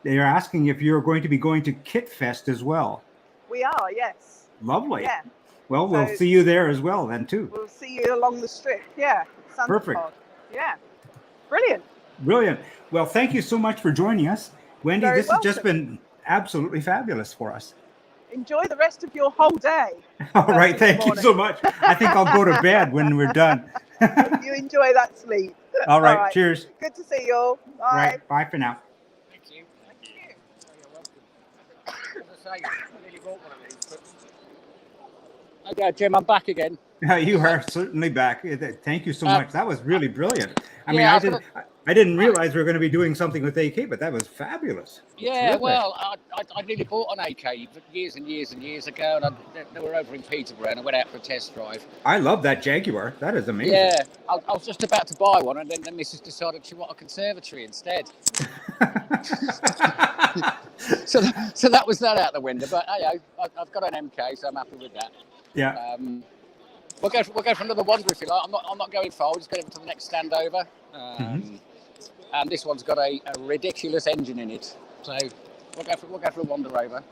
They're asking if you're going to be going to Kit Fest as well. We are, yes. Lovely. Yeah. Well, we'll see you there as well then too. We'll see you along the strip. Yeah. Perfect. Yeah. Brilliant. Brilliant. Well, thank you so much for joining us, Wendy. Very this has just been absolutely fabulous for us. Enjoy the rest of your whole day. All right. Thank you so much. I think I'll go to bed when we're done. You enjoy that sleep. All right. Cheers. Good to see you all. Bye. Right. Bye for now. Thank you. You're welcome. I nearly bought one of these. Okay, Jim, I'm back again. You are certainly back. Thank you so much. That was really brilliant. I mean, I didn't realize we were going to be doing something with AK, but that was fabulous. Yeah, terrific. Well, I nearly bought an AK years and years and years ago, and they were over in Peterborough, and I went out for a test drive. I love that Jaguar. That is amazing. Yeah, I was just about to buy one, and then the missus decided she wanted a conservatory instead. so that was that out the window. But I've got an MK, so I'm happy with that. Yeah. We'll go for another wander if you like. I'm not going far. We'll just go over to the next stand over. And this one's got a ridiculous engine in it. So we'll go for a wander over.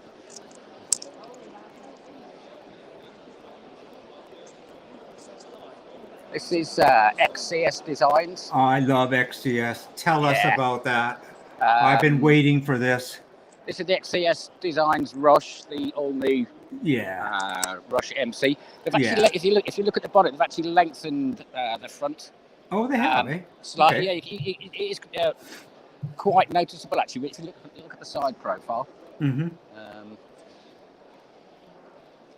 This is XCS Designs. Oh, I love XCS. Tell us about that. I've been waiting for this. This is the XCS Designs Rush, the all-new Rush MC. They've actually, if you look at the bonnet, they've actually lengthened the front. Oh, they have, slightly. Okay. Yeah, it is quite noticeable actually. If you look at the side profile.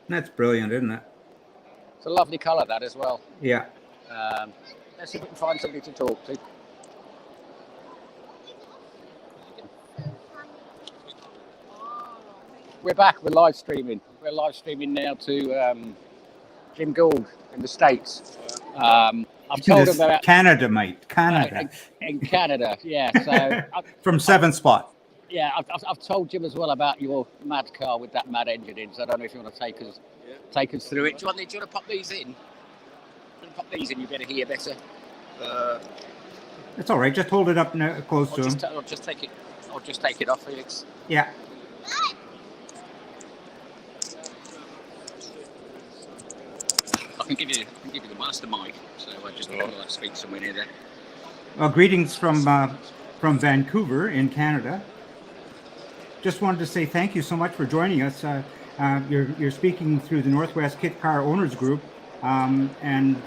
That's brilliant, isn't it? It's a lovely colour, that as well. Yeah. Let's see if we can find somebody to talk to. We're back. We're live streaming. We're live streaming now to Jim Gould in the States. I've told him about Canada, mate. Canada. In Canada, yeah. So from 7 Spot. Yeah, I've told Jim as well about your mad car with that mad engine in. So I don't know if you want to take us through it. Do you want to pop these in? Pop these in. You better hear better. It's all right. Just hold it up close to him. I'll just take it off, Felix. Yeah. I can give you the master mic, so I just want to speak somewhere near there. Well, greetings from Vancouver in Canada. Just wanted to say thank you so much for joining us. You're speaking through the Northwest Kit Car Owners Group, and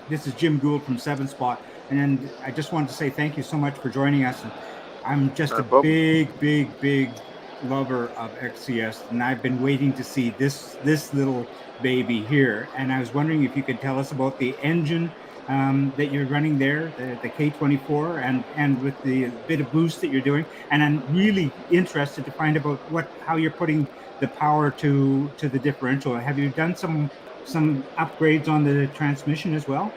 this is Jim Gould from 7 Spot. And I just wanted to say thank you so much for joining us. I'm just a big lover of XCS, and I've been waiting to see this little baby here. And I was wondering if you could tell us about the engine that you're running there, the K24, and with the bit of boost that you're doing. And I'm really interested to find about how you're putting the power to the differential. Have you done some upgrades on the transmission as well?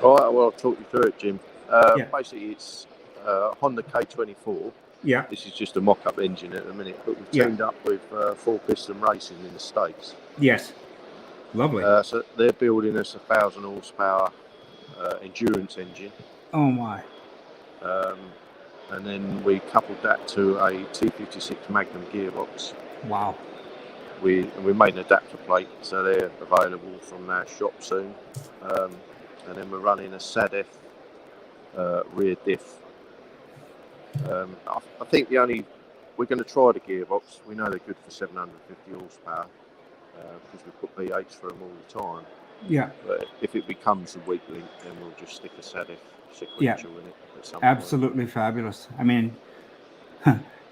All right, well, I'll talk you through it, Jim. Yeah. Basically, it's Honda K24. Yeah. This is just a mock-up engine at the minute, but we've Yeah. teamed up with Full Piston Racing in the States. Yes. Lovely. So they're building us a 1,000 horsepower endurance engine. Oh my. And then we coupled that to a T56 Magnum gearbox. Wow. We made an adapter plate, so they're available from our shop soon. And then we're running a SADF rear diff. I think we're going to try the gearbox. We know they're good for 750 horsepower because we put V8s for them all the time. Yeah. But if it becomes a weak link, then we'll just stick a SADF sequential in it at some point. Absolutely fabulous. I mean,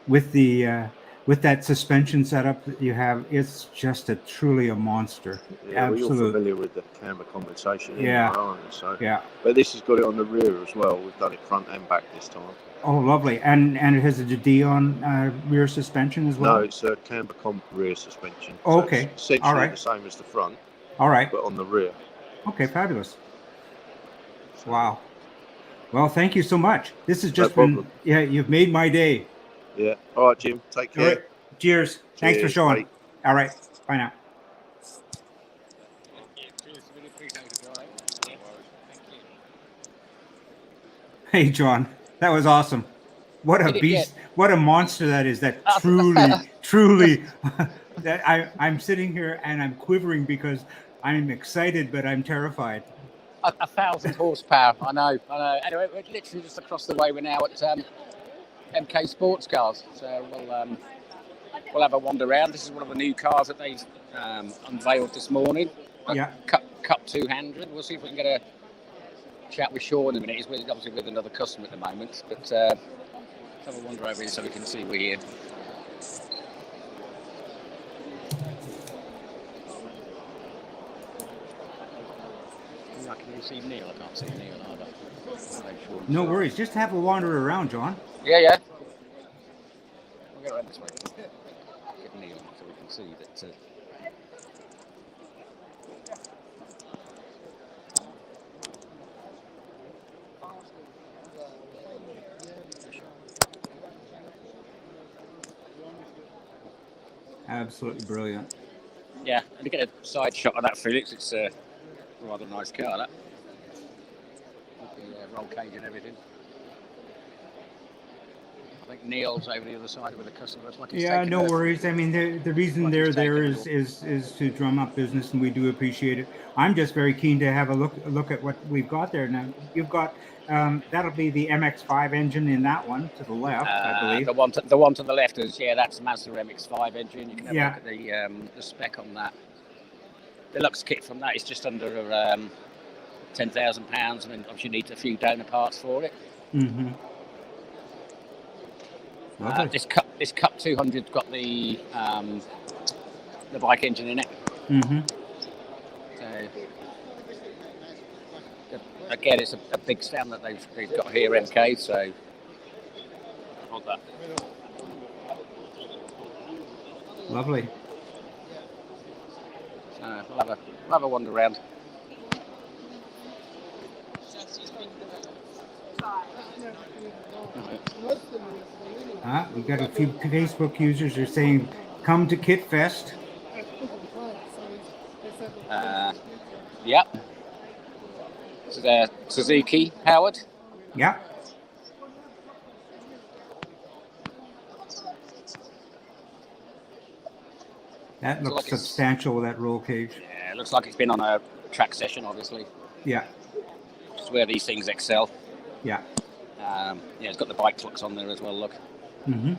with the with that suspension setup that you have, it's just truly a monster. Yeah, well, you're Absolutely. familiar with the camber compensation, Yeah. aren't you? So, Yeah. but this has got it on the rear as well. We've done it front and back this time. Oh, lovely. And it has a Dion rear suspension as well? No, it's a camber comp rear suspension. Oh, So okay. it's essentially All right. the same as the front, All right. but on the rear. Okay, fabulous. Wow. Well, thank you so much. This has No just been, problem. yeah, you've made my day. Yeah. All right, Jim. Take All care. right. Cheers. Thanks for Cheers, showing. mate. All right. Bye now. Hey, John, that was awesome. What a Did it beast. What a monster that is. That truly, that I'm sitting here and I'm quivering because I'm excited, but I'm terrified. A 1,000 horsepower. I know. Anyway, we're literally just across the way. We're now at MK Sports Cars. So we'll have a wander around. This is one of the new cars that they've unveiled this morning. Yeah. Cup 200. We'll see if we can get a chat with Sean in a minute. He's obviously with another customer at the moment. But let's have a wander over here so we can see we're here. Can you see Neil? I can't see Neil either. No worries. Just have a wander around, John. Yeah. We'll get around this way. Get Neil so we can see that. Absolutely brilliant. Yeah, and to get a side shot of that, Felix, it's a rather nice car, that. With the roll cage and everything. I think Neil's over the other side with the customer. That's what he's Yeah, taking no a- worries. I mean, the reason What they're he's there taking is to drum up business, and we do appreciate it. I'm just very keen to have a look at what we've got there now. You've got that'll be the MX-5 engine in that one to the left, I believe. The one to the left is That's Mazda MX-5 engine. You can have a look at the spec on that. Deluxe kit from that is just under £10,000. I mean, obviously you need a few donor parts for it. Mm-hmm. This Cup 200's got the bike engine in it. Mm-hmm. So again, it's a big stand that they've got here, MK. So hold that. Lovely. So we'll have a wander around. We've got a few Facebook users who are saying, "Come to Kit Fest." Yep. So there, Suzuki, Howard. Yeah. That looks substantial with that roll cage. Yeah, it looks like it's been on a track session, obviously. Yeah. It's where these things excel. Yeah. It's got the bike clocks on there as well, look. Mm-hmm.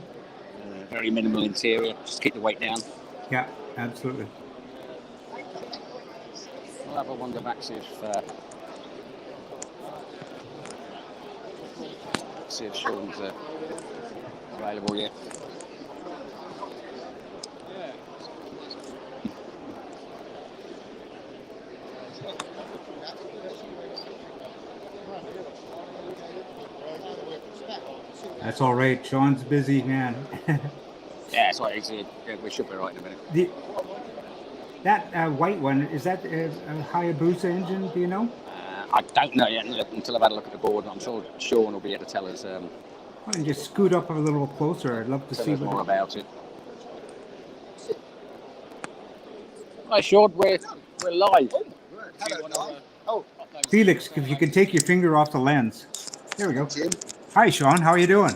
Very minimal interior, just keep the weight down. Yeah, absolutely. We'll have a wander back, see if Sean's available yet. That's all right. Sean's busy, man. Yeah, that's what it is. Yeah, we should be right in a minute. That white one, is that a Hayabusa engine? Do you know? I don't know yet until I've had a look at the board. I'm sure Sean will be able to tell us. Why don't you just scoot up a little closer? I'd love to see more about it. Hi, Sean. We're live. Felix, if you could take your finger off the lens. There we go. Hi, Sean. How are you doing?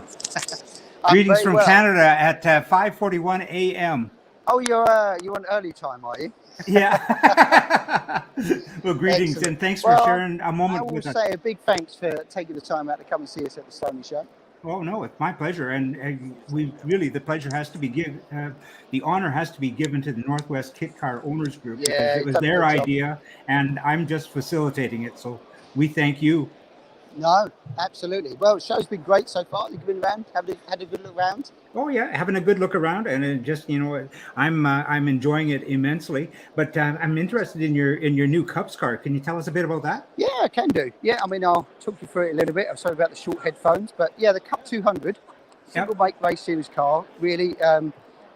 Greetings from Canada at 5:41 a.m. Oh, you're on early time, are you? Yeah. Well, greetings. Excellent. And thanks for sharing a moment with us. I will say a big thanks for taking the time out to come and see us at the Stoneleigh show. Oh no, it's my pleasure, and we really the pleasure has to be the honor has to be given to the Northwest Kit Car Owners Group because it was their idea, and I'm just facilitating it. So we thank you. No, absolutely. Well, the show's been great so far. You've been around, had a good look around. Oh yeah, having a good look around, and it just I'm enjoying it immensely. But I'm interested in your new Cups car. Can you tell us a bit about that? Yeah, I can do. Yeah, I mean I'll talk you through it a little bit. I'm sorry about the short headphones, but yeah, the Cup 200 single make race series car. Really,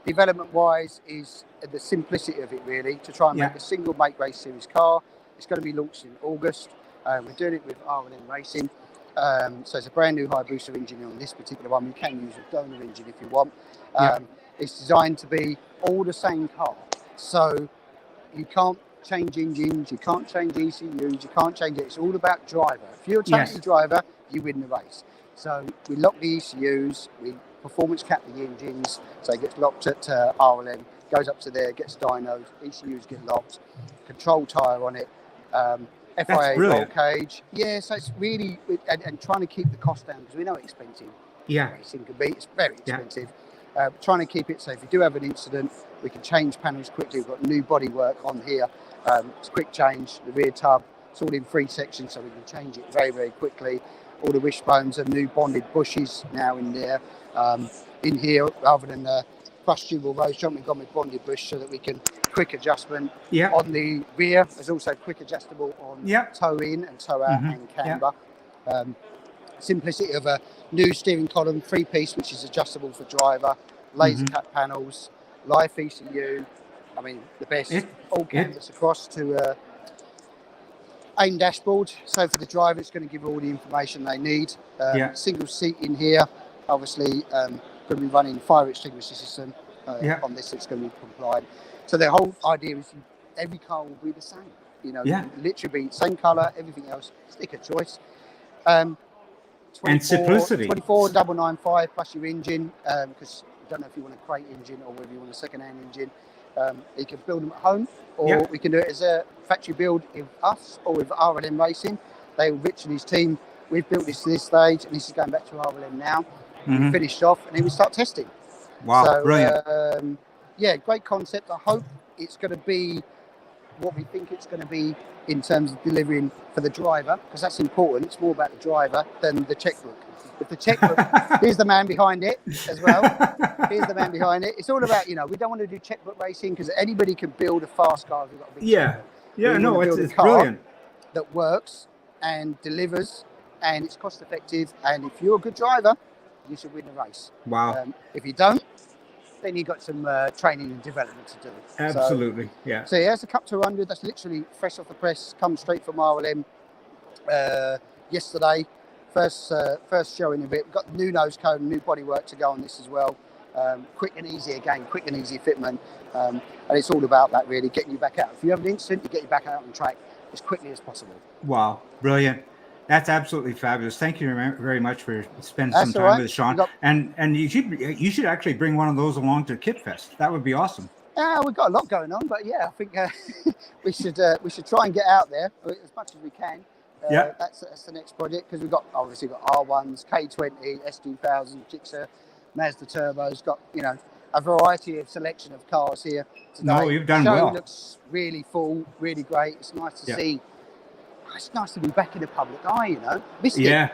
development wise is the simplicity of it. Really, to try and make a single make race series car. It's going to be launched in August. We're doing it with R&M Racing. So it's a brand new Hayabusa engine on this particular one. You can use a donor engine if you want. It's designed to be all the same car. So you can't change engines, you can't change ECUs, you can't change it. It's all about driver. If you're a taxi driver, you win the race. So we lock the ECUs, we performance cap the engines. So it gets locked at RLM, goes up to there, gets dynoed, ECUs get locked, control tyre on it. FIA roll cage. Yeah, so it's really, and trying to keep the cost down because we know it's expensive. Yeah. Racing can be, it's very expensive. Trying to keep it so if you do have an incident, we can change panels quickly. We've got new bodywork on here. It's quick change, the rear tub, it's all in 3 sections so we can change it very, very quickly. All the wishbones are new bonded bushes now in there. In here, rather than crushed dual rose jump, we've gone with bonded bush so that we can quick adjustment on the rear. There's also quick adjustable on toe in and toe out and camber. Simplicity of a new steering column, 3-piece, which is adjustable for driver, laser cut panels, live ECU. I mean, the best. All canvas across to AIM dashboard. So for the driver, it's going to give all the information they need. Single seat in here. Obviously, going to be running fire extinguisher system on this. It's going to be compliant. So the whole idea is every car will be the same. You know, literally be same colour, everything else, sticker choice. And simplicity. 24,995 plus your engine, because you don't know if you want a crate engine or whether you want a second-hand engine. You can build them at home, or we can do it as a factory build with us or with R&M Racing. Rich and his team, we've built this to this stage, and this is going back to R&M now. We finished off, and then we start testing. Wow, so, brilliant. Yeah, great concept. I hope it's going to be what we think it's going to be in terms of delivering for the driver, because that's important. It's more about the driver than the checkbook. If the checkbook, here's the man behind it as well. Here's the man behind it. It's all about, we don't want to do checkbook racing because anybody can build a fast car if you've got a big checkbook. No, it's brilliant. That works and delivers, and it's cost effective. And if you're a good driver, you should win the race. Wow. If you don't, then you've got some training and development to do. Absolutely, So yeah, it's a Cup 200. That's literally fresh off the press, come straight from RLM yesterday. First showing of it. We've got the new nose cone, new bodywork to go on this as well. Quick and easy again, quick and easy fitment. And it's all about that really, getting you back out. If you have an incident, you get you back out on track as quickly as possible. Wow, brilliant. That's absolutely fabulous. Thank you very much for spending some time with us, Sean. And you should actually bring one of those along to Kit Fest. That would be awesome. We've got a lot going on, but yeah, I think we should try and get out there as much as we can. That's the next project, because we've got R1s, K20, S2000, Gixxer, Mazda turbos. Got a variety of selection of cars here today. No, you've done well. The show looks really full, really great. It's nice to see. It's nice to be back in the public eye, Missed it.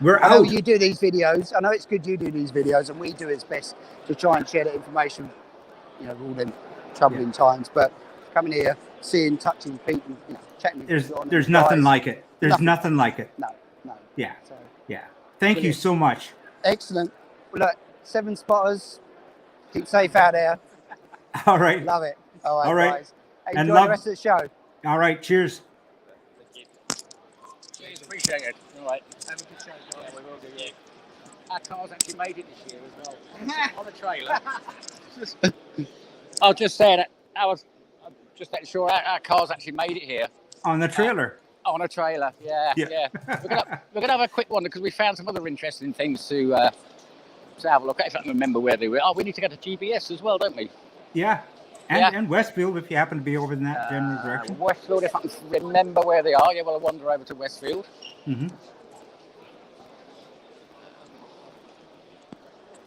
We're I know out. you do these videos. I know it's good you do these videos, and we do its best to try and share that information. All them troubling times, but coming here, seeing, touching people, chatting. There's nothing like it. There's nothing like it. No. Yeah. Thank you so much. Excellent. Well, look, 7 spotters. Keep safe out there. All right. Love it. All right, All right. guys. And Enjoy love- the rest of the show. All right. Cheers. Cheers, appreciate it. All right. Have a good show, guys. Yeah, we will do, yeah. Our car's actually made it this year as well. On the trailer. I was just saying that I'm just making sure our car's actually made it here. On the trailer. On a trailer, yeah. We're gonna have a quick one because we found some other interesting things to have a look at. If I can remember where they were. Oh, we need to go to GBS as well, don't we? Yeah. And Westfield, if you happen to be over in that general direction. Westfield, if I can remember where they are. Yeah, well, I'll wander over to Westfield. Mm-hmm.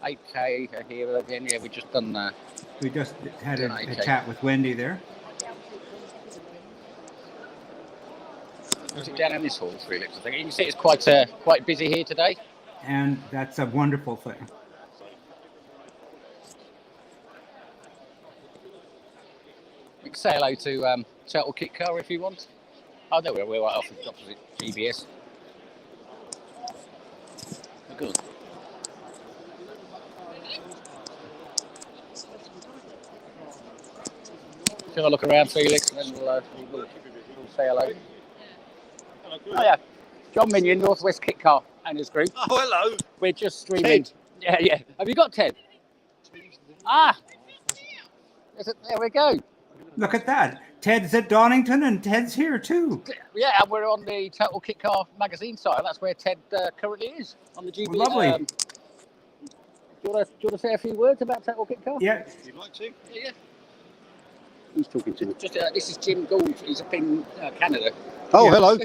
8K here again. Yeah, we just done. We just had a chat with Wendy there. Was it down in this hall, 3 lips? I think you can see it's quite busy here today. And that's a wonderful thing. You can say hello to Total Kit Car if you want. Oh, there we are. We're right opposite GBS. Good. Have a look around, Felix, and then we'll say hello. Oh yeah, John Minion, Northwest Kit Car and his group. Oh, hello. We're just streaming. Ted. Yeah. Have you got Ted? Ah, there we go. Look at that. Ted's at Donington and Ted's here too. Yeah, and we're on the Total Kit Car magazine site. That's where Ted currently is on the GB. Lovely. Do you want to say a few words about Total Kit Car? Yeah. If you'd like to. Yeah. Who's talking to me? This is Jim Gould. He's up in Canada. Oh, Yeah. hello.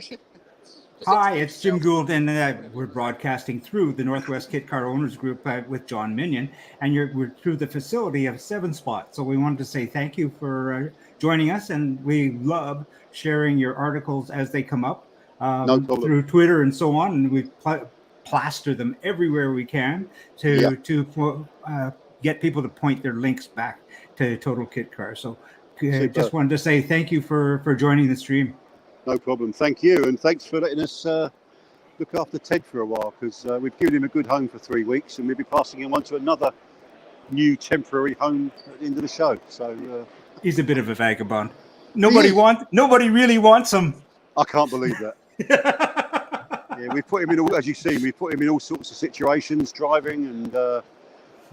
Hi, it's Jim Gould, and we're broadcasting through the Northwest Kit Car Owners Group with John Minion, and we're through the facility of 7 Spot. So we wanted to say thank you for joining us, and we love sharing your articles as they come up No problem. through Twitter and so on, and we plaster them everywhere we can to get people to point their links back to Total Kit Car. So just wanted to say thank you for joining the stream. No problem. Thank you, and thanks for letting us look after Ted for a while, because we've given him a good home for 3 weeks, and we'll be passing him on to another new temporary home at the end of the show. So he's a bit of a vagabond. Nobody really wants him. I can't believe that. Yeah, we put him in all, as you see, we put him in all sorts of situations, driving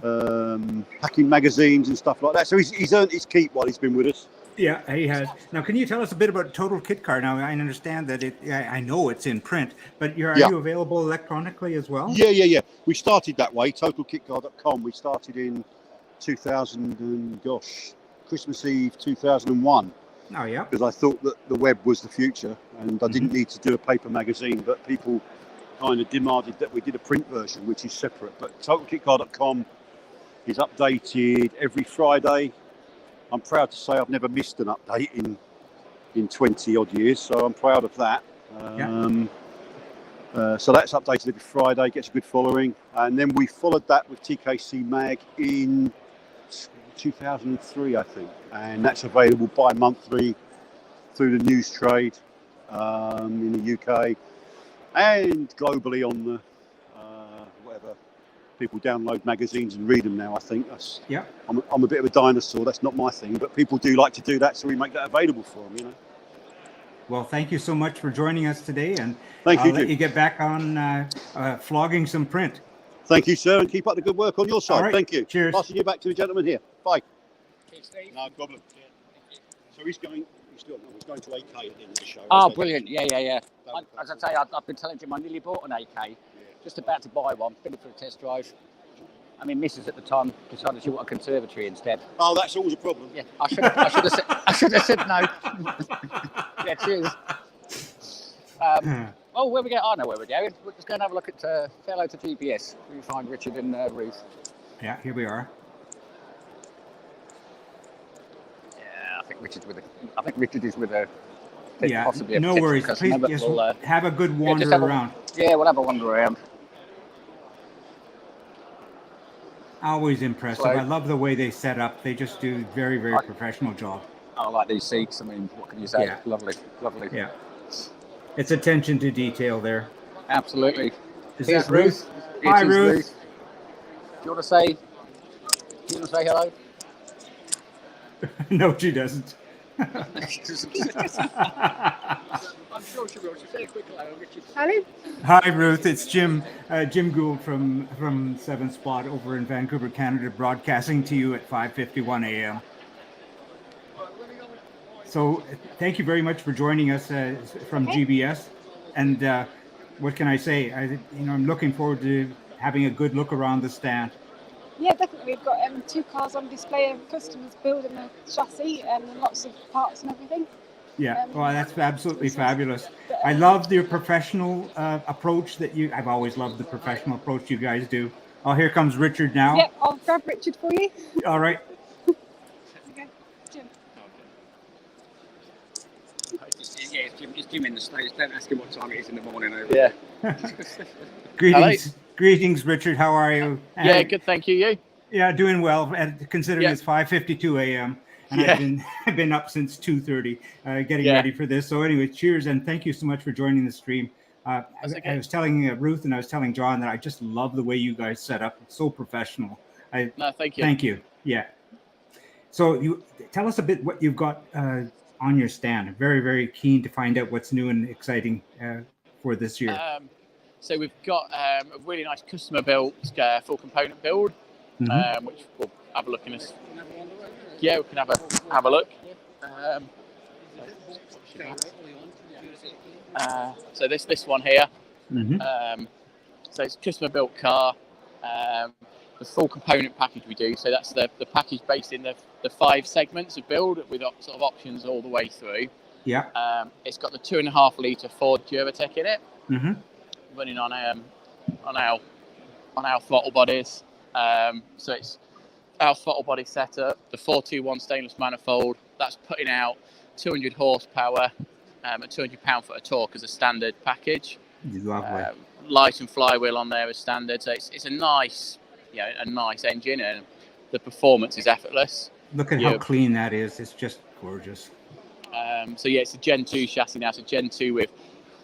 and packing magazines and stuff like that. So he's earned his keep while he's been with us. Yeah, he has. Now, can you tell us a bit about Total Kit Car? Now, I understand that I know it's in print, but are you available electronically as well? Yeah. We started that way, totalkitcar.com. We started in 2000 and Christmas Eve 2001. Oh, yeah. Because I thought that the web was the future, and I didn't need to do a paper magazine, but people kind of demanded that we did a print version, which is separate. But totalkitcar.com is updated every Friday. I'm proud to say I've never missed an update in 20 odd years, so I'm proud of that. So that's updated every Friday, gets a good following, and then we followed that with TKC Mag in 2003, I think, and that's available bi-monthly through the news trade in the UK and globally on the whatever. People download magazines and read them now, I think. I'm a bit of a dinosaur. That's not my thing, but people do like to do that, so we make that available for them, you know. Well, thank you so much for joining us today, and thank you, I'll let you get back on flogging some print. Thank you, sir, and keep up the good work on your side. Right. Thank you. Cheers. Passing you back to the gentleman here. Bye. Cheers, Steve. No problem. So he's going to AK at the end of the show. Oh, brilliant. Yeah. As I say, I've been telling Jim I nearly bought an AK. Just about to buy one, been for a test drive. I mean, Mrs. at the time decided she wanted a conservatory instead. Oh, that's always a problem. Yeah, I should have said no. Yeah, cheers. Where we go? I know where we're going. We're just going to have a look at say hello to GPS. We find Richard and Ruth. Yeah, here we are. Yeah, I think Richard is with a. Yeah, possibly a no worries. Please just have a good wander around. We'll have a wander around. Always impressive. I love the way they set up. They just do very, very professional job. I like these seats. I mean, what can you say? Yeah. Lovely. Yeah. It's attention to detail there. Absolutely. Is Here's that Ruth? Hi, Hi, Ruth. Do you want to say You want to say hello? No, she doesn't. I'm sure she will. She'll say a quick hello, Richard. Hello. Hi, Ruth. It's Jim Gould from Seven Spot over in Vancouver, Canada, broadcasting to you at 5:51 a.m. So, thank you very much for joining us from GBS. And what can I say? I'm looking forward to having a good look around the stand. Yeah, definitely. We've got 2 cars on display of customers building the chassis and lots of parts and everything. Yeah, well, that's absolutely fabulous. I love your professional approach that I've always loved the professional approach you guys do. Oh, here comes Richard now. Yep, I'll grab Richard for you. All right. Okay, Jim. Yeah, it's Jim in the States. Don't ask him what time it is in the morning. Yeah. Greetings, Richard. How are you? Yeah, good. Thank you. You? Yeah, doing well. Considering it's 5:52 a.m. and I've been up since 2:30, getting ready for this. So anyway, cheers and thank you so much for joining the stream. I was telling Ruth and I was telling John that I just love the way you guys set up. It's so professional. No, thank you. Thank you. Yeah. So you tell us a bit what you've got on your stand. I'm very, very keen to find out what's new and exciting for this year. So we've got a really nice customer built full component build, which we'll have a look in this. Yeah, we can have a look. So this one here. So it's a customer built car. The full component package we do. So that's the package based in the 5 segments of build with sort of options all the way through. Yeah. It's got the 2.5 litre Ford Duratec in it, running on our throttle bodies. So it's our throttle body setup, the 421 stainless manifold. That's putting out 200 horsepower at 200 pound-foot of torque as a standard package. Lovely. Light and flywheel on there as standard. So it's a nice engine, and the performance is effortless. Look at how clean that is. It's just gorgeous. So yeah, it's a Gen 2 chassis now. So Gen 2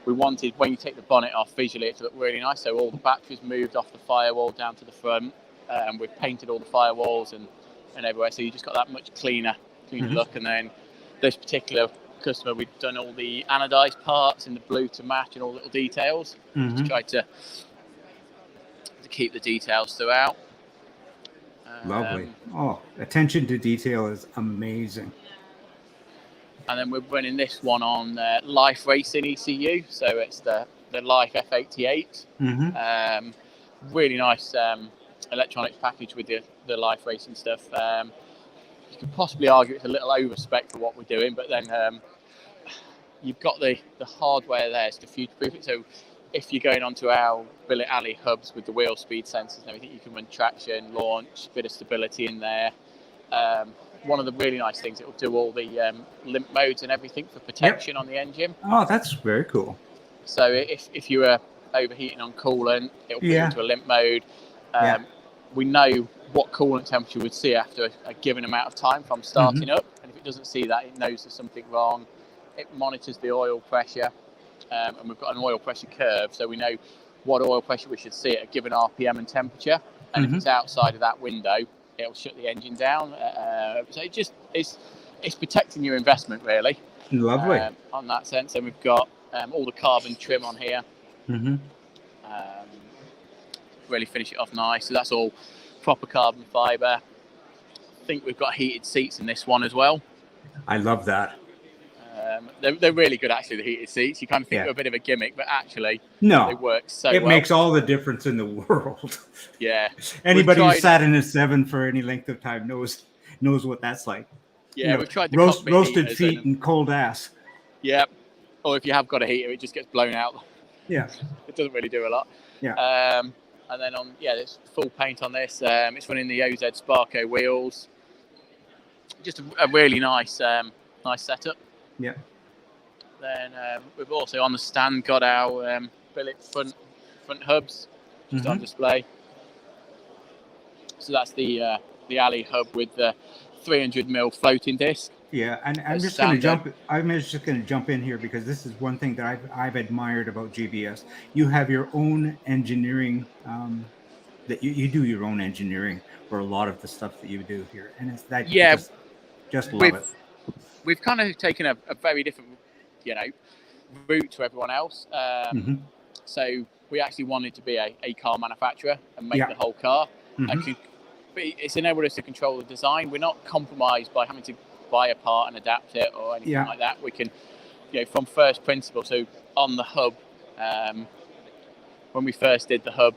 we wanted, when you take the bonnet off visually, it to look really nice. So all the batteries moved off the firewall down to the front. We've painted all the firewalls and everywhere. So you just got that much cleaner look. And then this particular customer, we've done all the anodized parts in the blue to match and all the little details. Just tried to keep the details throughout. Lovely. Attention to detail is amazing. And then we're running this one on Life Racing ECU. So it's the Life F88. Really nice electronics package with the Life Racing stuff. You could possibly argue it's a little overspec for what we're doing, but then you've got the hardware there to future-proof it. So if you're going onto our billet alley hubs with the wheel speed sensors and everything, you can run traction, launch, bit of stability in there. One of the really nice things, it will do all the limp modes and everything for protection on the engine. Oh, that's very cool. So if you were overheating on coolant, it'll put you into a limp mode. We know what coolant temperature we'd see after a given amount of time from starting up. And if it doesn't see that, it knows there's something wrong. It monitors the oil pressure. And we've got an oil pressure curve, so we know what oil pressure we should see at a given RPM and temperature. And if it's outside of that window, it'll shut the engine down. So it's protecting your investment, really. Lovely. On that sense. And we've got all the carbon trim on here. Really finish it off nice. So that's all proper carbon fibre. I think we've got heated seats in this one as well. I love that. They're really good, actually, the heated seats. You kind of think they're a bit of a gimmick, but actually they work so well. It makes all the difference in the world. Yeah. Anybody who's sat in a 7 for any length of time knows what that's like. Yeah, we've tried the roasted feet and cold ass. Yeah. Or if you have got a heater, it just gets blown out. Yeah. It doesn't really do a lot. Yeah. And then there's full paint on this. It's running the OZ Sparco wheels. Just a really nice setup. Yeah. Then we've also on the stand got our billet front hubs just on display. So that's the alley hub with the 300mm floating disc. Yeah, and I'm just going to jump in here because this is one thing that I've admired about GBS. You have your own engineering that you do your own engineering for a lot of the stuff that you do here, and it's that Yeah, I just love it. We've kind of taken a very different, route to everyone else. So we actually wanted to be a car manufacturer and make the whole car. It's enabled us to control the design. We're not compromised by having to buy a part and adapt it or anything like that. We can, from first principle. So on the hub, when we first did the hub,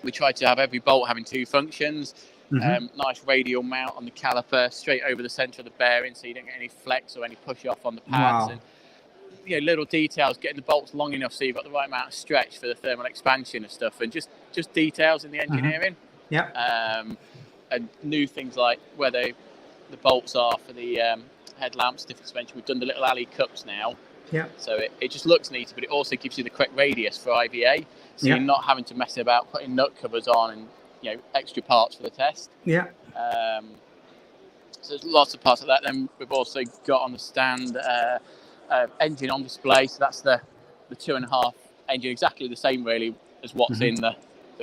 we tried to have every bolt having 2 functions. Nice radial mount on the caliper, straight over the centre of the bearing, so you don't get any flex or any push off on the pads. Wow. And little details, getting the bolts long enough so you've got the right amount of stretch for the thermal expansion and stuff, and just details in the engineering. And new things like where the bolts are for the headlamps, different suspension. We've done the little alley cups now. So it just looks neater, but it also gives you the correct radius for IVA. So you're not having to mess about putting nut covers on and extra parts for the test. So there's lots of parts of that. Then we've also got on the stand engine on display. So that's the 2.5 engine, exactly the same really as what's in the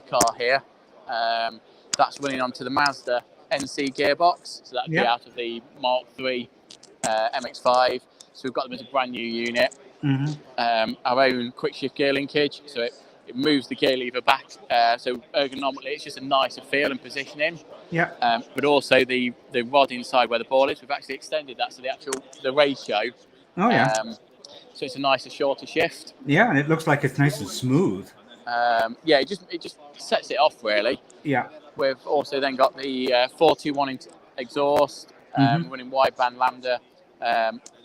car here. That's running onto the Mazda NC gearbox. So that'd be out of the Mark III MX-5. So we've got them as a brand new unit. Our own quick shift gear linkage. So it moves the gear lever back. So ergonomically, it's just a nicer feel and positioning. But also the rod inside where the ball is, we've actually extended that to the ratio. So it's a nicer, shorter shift. And it looks like it's nice and smooth. It just sets it off really. We've also then got the 421 exhaust, running wideband lambda,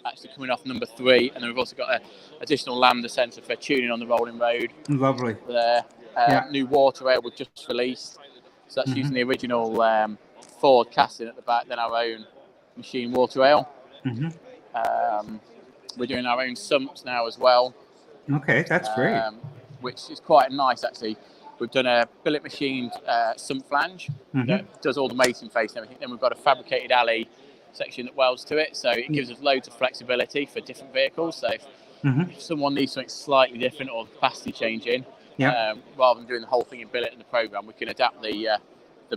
actually coming off number 3, and then we've also got an additional lambda sensor for tuning on the rolling road. Lovely. There, new water rail we've just released, so that's using the original Ford casting at the back, then our own machine water rail. We're doing our own sumps now as well. Okay, that's great. Which is quite nice actually. We've done a billet machined sump flange that does all the mating face and everything. Then we've got a fabricated alley section that welds to it, so it gives us loads of flexibility for different vehicles. So if someone needs something slightly different or capacity changing, rather than doing the whole thing in billet in the program, we can adapt the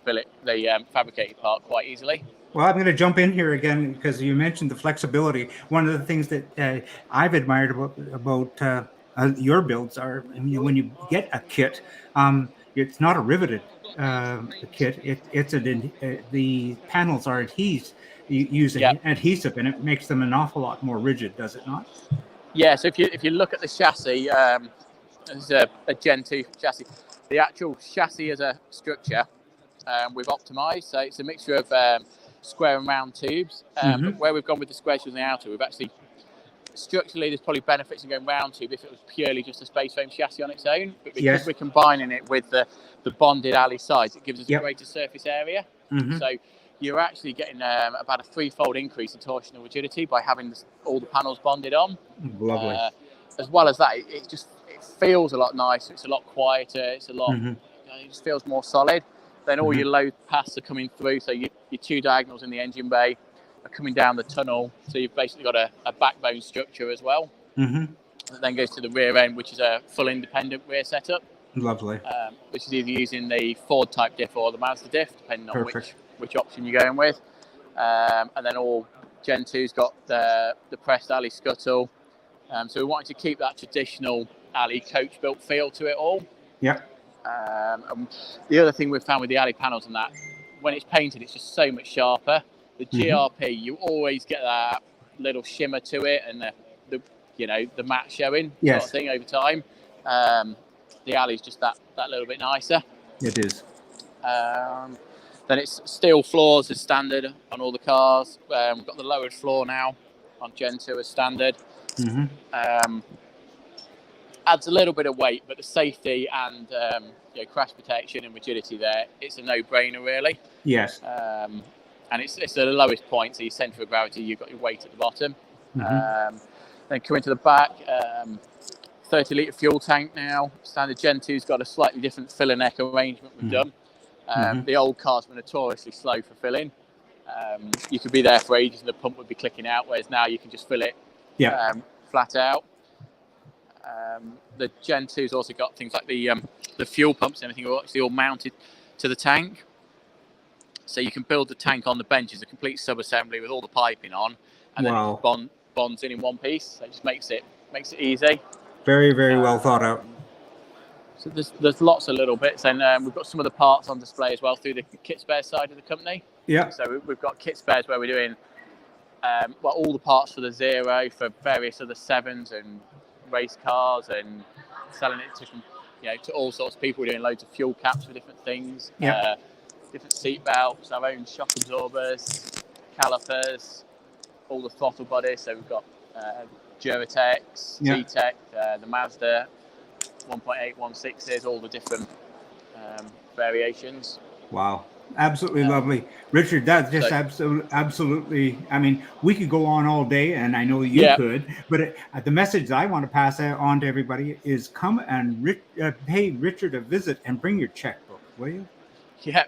billet, the fabricated part quite easily. Well, I'm going to jump in here again because you mentioned the flexibility. One of the things that I've admired about your builds are, when you get a kit, it's not a riveted kit. It's the panels are adhesive. You use adhesive, and it makes them an awful lot more rigid, does it not? Yeah. So if you look at the chassis, it's a Gen 2 chassis. The actual chassis as a structure, we've optimised. So it's a mixture of square and round tubes. But where we've gone with the square tubes on the outer, we've actually structurally there's probably benefits in going round tube if it was purely just a space frame chassis on its own. But because we're combining it with the bonded alley sides, it gives us a greater surface area. So you're actually getting about a 3-fold increase in torsional rigidity by having all the panels bonded on. Lovely. As well as that, it feels a lot nicer. It's a lot quieter. It's a lot. It just feels more solid. Then all your load paths are coming through. So your 2 diagonals in the engine bay are coming down the tunnel. So you've basically got a backbone structure as well. That then goes to the rear end, which is a full independent rear setup. Lovely. Which is either using the Ford type diff or the Mazda diff, depending on which option you're going with. And then all Gen 2's got the pressed alley scuttle. So we wanted to keep that traditional alley coach built feel to it all. And the other thing we've found with the alley panels and that, when it's painted, it's just so much sharper. The GRP, you always get that little shimmer to it, and the matte showing sort of thing over time. The alley's just that little bit nicer. It is. Then it's steel floors as standard on all the cars. We've got the lowered floor now on Gen 2 as standard. Adds a little bit of weight, but the safety and crash protection and rigidity there, it's a no-brainer really. Yes. And it's at the lowest point, so your centre of gravity, you've got your weight at the bottom. Then coming to the back, 30-litre fuel tank now. Standard Gen 2's got a slightly different filler neck arrangement we've done. The old cars were notoriously slow for filling. You could be there for ages and the pump would be clicking out, whereas now you can just fill it flat out. The Gen 2's also got things like the fuel pumps and everything are actually all mounted to the tank. So you can build the tank on the bench as a complete sub-assembly with all the piping on, and then it bonds in one piece. So it just makes it easy. Very, very well thought out. So there's lots of little bits, and we've got some of the parts on display as well through the kit spares side of the company. Yeah. So we've got kit spares where we're doing all the parts for the Zero, for various other 7s and race cars, and selling it to all sorts of people. We're doing loads of fuel caps for different things. Yeah. Different seat belts, our own shock absorbers, calipers, all the throttle bodies. So we've got Duratex, T-Tech, the Mazda 1.8, 1.6s, all the different variations. Wow. Absolutely lovely. Richard, that's just absolutely, I mean, we could go on all day, and I know you could, but the message that I want to pass on to everybody is come and pay Richard a visit and bring your checkbook, will you? Yeah.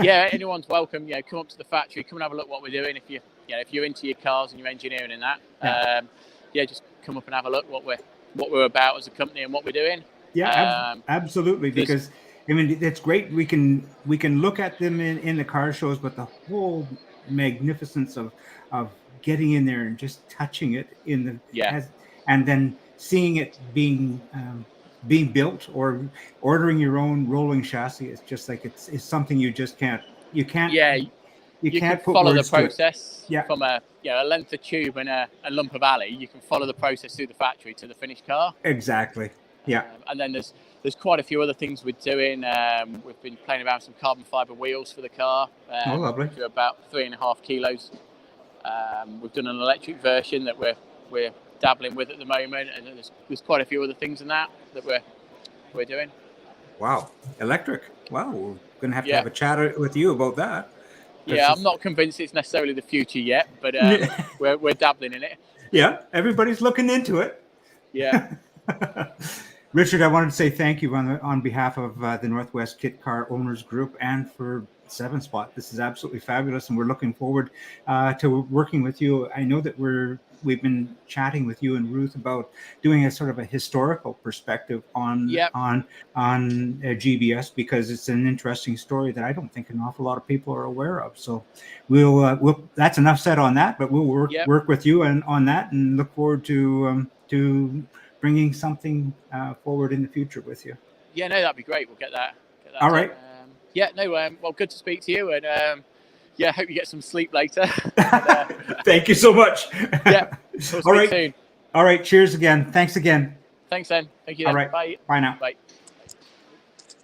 Yeah, anyone's welcome. Come up to the factory, come and have a look what we're doing. If you're into your cars and your engineering and that, just come up and have a look what we're about as a company and what we're doing. Yeah, absolutely. Because I mean, it's great. We can look at them in the car shows, but the whole magnificence of getting in there and just touching it and then seeing it being built or ordering your own rolling chassis. It's just like it's something you just can't. You can't put follow the words to it. process from a length of tube and a lump of alley. You can follow the process through the factory to the finished car. Exactly. Yeah. And then there's quite a few other things we're doing. We've been playing around with some carbon fiber wheels for the car. Lovely. To about 3.5 kilos. We've done an electric version that we're dabbling with at the moment, and there's quite a few other things in that we're doing. Wow, electric! Wow, we're gonna have to have a chat with you about that. Yeah, I'm not convinced it's necessarily the future yet, but we're dabbling in it. Yeah, everybody's looking into it. Yeah. Richard, I wanted to say thank you on behalf of the Northwest Kit Car Owners Group and for 7 Spot. This is absolutely fabulous, and we're looking forward to working with you. I know that we've been chatting with you and Ruth about doing a sort of a historical perspective on GBS, because it's an interesting story that I don't think an awful lot of people are aware of. So we'll that's enough said on that, but we'll work with you on that and look forward to bringing something forward in the future with you. Yeah, no, that'd be great. We'll get that. All right. Well, good to speak to you, and hope you get some sleep later. Thank you so much. Yeah. We'll All right. soon. All right. Cheers again. Thanks again. Thanks, then. Thank you. All Then. right. Bye. Bye now. Bye.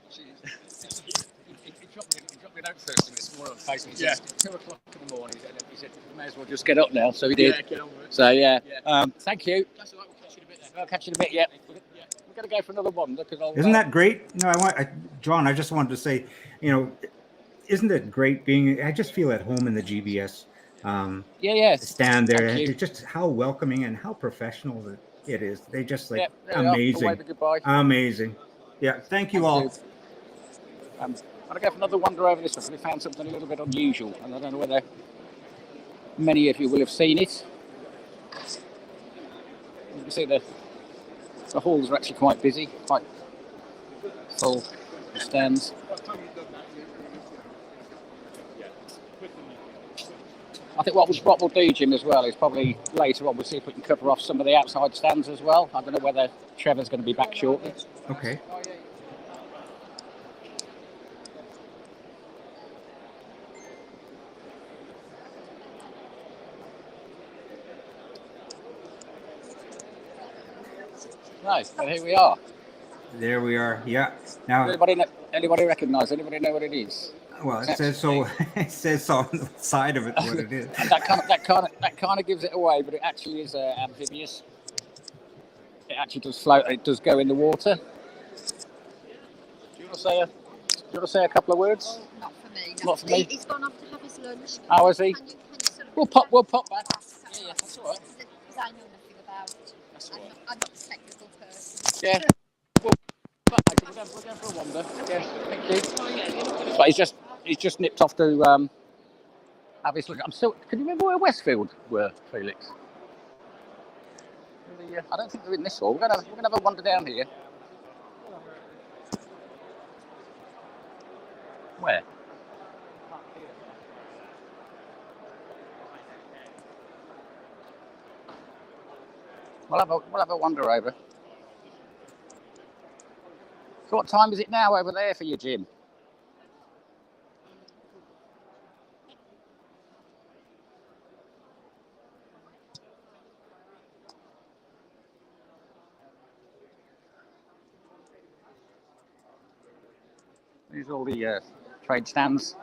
He dropped me a note first thing this morning on Facebook. He said, 2 o'clock in the morning. He said, you may as well just get up now. So he did. Yeah, get on with it. So, thank you. That's all right. We'll catch you in a bit. Yeah. We're going to go for another one. Isn't that great? No, John, I just wanted to say, isn't it great I just feel at home in the GBS stand there. It's just how welcoming and how professional it is. They just amazing. Amazing. Yeah. Thank you all. I'm going to go for another wander over this one. We found something a little bit unusual, and I don't know whether many of you will have seen it. You can see the halls are actually quite busy, quite full stands. I think what we'll do, Jim, as well, is probably later on we'll see if we can cover off some of the outside stands as well. I don't know whether Trevor's going to be back shortly. Okay. Nice, and here we are. There we are. Yeah. Now, anybody recognise? Anybody know what it is? Well, it says so. It says so on the side of it what it is. that kind of gives it away, but it actually is amphibious. It actually does float. It does go in the water. Do you want to say a couple of words? Not for me. Not for me. He's gone off to have his lunch. How is he? We'll pop back. Yeah, that's all right. Because I know nothing about it. I'm not a technical person. Yeah. We'll go for a wander. Yeah, thank you. But he's just nipped off to have his look. Can you remember where Westfield were, Felix? I don't think they're in this hall. We're gonna have a wander down here. Where? We'll have a wander over. So what time is it now over there for you, Jim? These are all the trade stands.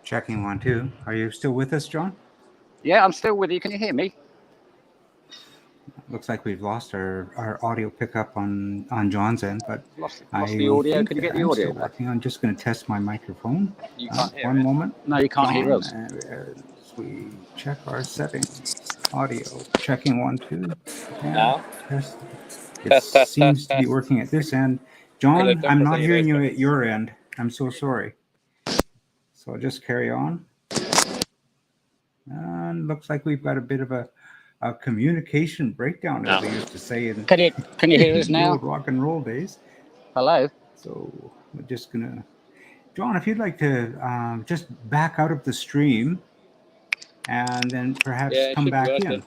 Checking 1, 2. Are you still with us, John? Yeah, I'm still with you. Can you hear me? Looks like we've lost our audio pickup on John's end, but Lost I the audio. think Can you get that the I'm audio still back? working. I'm just going to test my microphone. You can't hear One it. moment. No, you can't hear John, us. as we check our settings. Audio. Checking 1, 2. And Now? test. It Test, seems to be test. working at this end. Hello, John, I'm Doctor, not say hearing you hello. at your end. I'm so sorry. So I'll just carry on. And looks like we've got a bit of a communication breakdown, as they used to say in Can you hear us the now? old rock and roll days. Hello. So we're just gonna, John, if you'd like to just back out of the stream, and then perhaps Yeah, it come should be back working. in.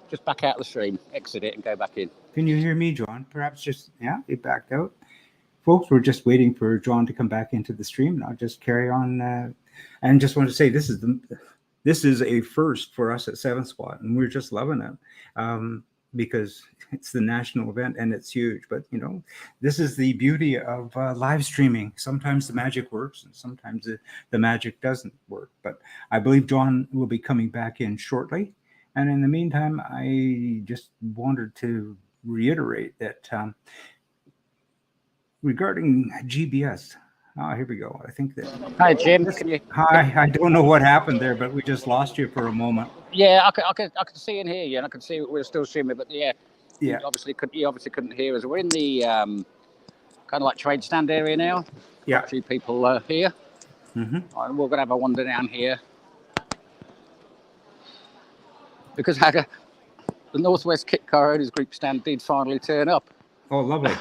Just back out the stream, exit it, and go back in. Can you hear me, John? Perhaps just it backed out. Folks, we're just waiting for John to come back into the stream, and I'll just carry on. And just want to say this is a first for us at Seven Spot, and we're just loving it because it's the national event and it's huge. But this is the beauty of live streaming. Sometimes the magic works, and sometimes the magic doesn't work. But I believe John will be coming back in shortly. And in the meantime, I just wanted to reiterate that regarding GBS. Here we go. I think that. Hi, Jim. Hi. I don't know what happened there, but we just lost you for a moment. Yeah, I could see and hear you, and I could see we're still streaming, but yeah. You obviously couldn't hear us. We're in the kind of like trade stand area now. Yeah. Got a few people here. Mm-hmm. And we're gonna have a wander down here because the Northwest Kit Car Owners Group stand did finally turn up. Oh, lovely.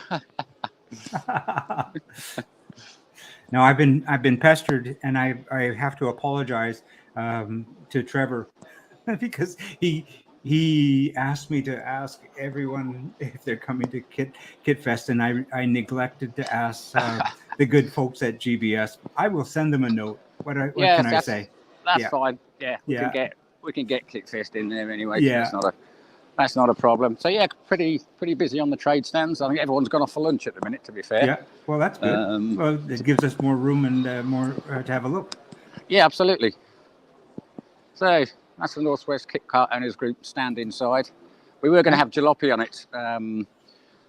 Now I've been pestered, and I have to apologize to Trevor because he asked me to ask everyone if they're coming to Kit Fest, and I neglected to ask the good folks at GBS. I will send them a note. What can I say? That's fine. Yeah, we can get Kit Fest in there anyway. Yeah. That's not a problem. So yeah, pretty busy on the trade stands. I think everyone's gone off for lunch at the minute, to be fair. Yeah, well, that's good. Well, it gives us more room and more to have a look. Yeah, absolutely. So that's the Northwest Kit Car Owners Group stand inside. We were going to have jalopy on it,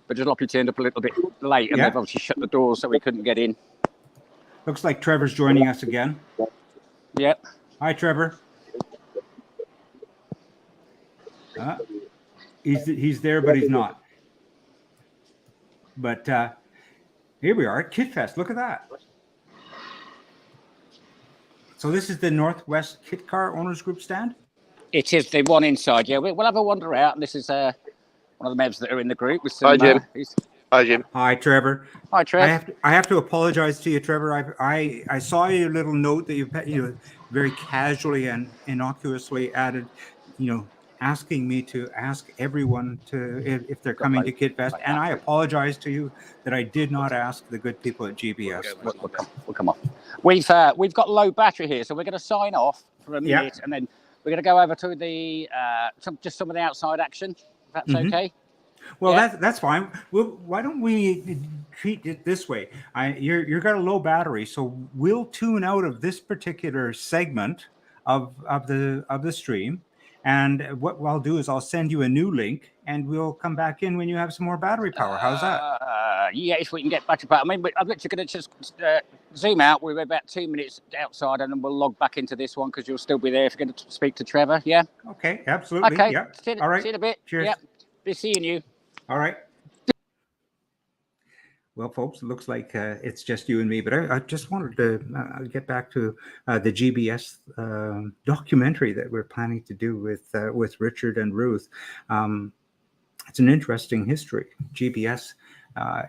but jalopy turned up a little bit late, and they've obviously shut the doors so we couldn't get in. Looks like Trevor's joining us again. Yeah. Hi, Trevor. He's there, but he's not. But here we are at Kit Fest. Look at that. So this is the Northwest Kit Car Owners Group stand? It is the one inside, yeah. We'll have a wander out, and this is one of the members that are in the group. With some, Hi, Jim. Hi, Jim. Hi, Trevor. Hi, Trev. I have to apologize to you, Trevor. I saw your little note that you very casually and innocuously added, asking me to ask everyone if they're coming to Kit Fest, and I apologize to you that I did not ask the good people at GBS. We'll come on. We've got low battery here, so we're going to sign off for a minute, and then we're going to go over to the just some of the outside action. If that's okay. Well, that's fine. Well, why don't we treat it this way? You're got a low battery, so we'll tune out of this particular segment of the stream. And what I'll do is I'll send you a new link, and we'll come back in when you have some more battery power. How's that? Yeah, if we can get battery power. I mean, I'm literally going to just zoom out. We're about 2 minutes outside, and then we'll log back into this one because you'll still be there if you're going to speak to Trevor. Yeah. Okay. Absolutely. Okay. Yeah. All right. See you in a bit. Cheers. Yep. Be seeing you. All right. Well, folks, it looks like it's just you and me, but I just wanted to get back to the GBS documentary that we're planning to do with Richard and Ruth. It's an interesting history. GBS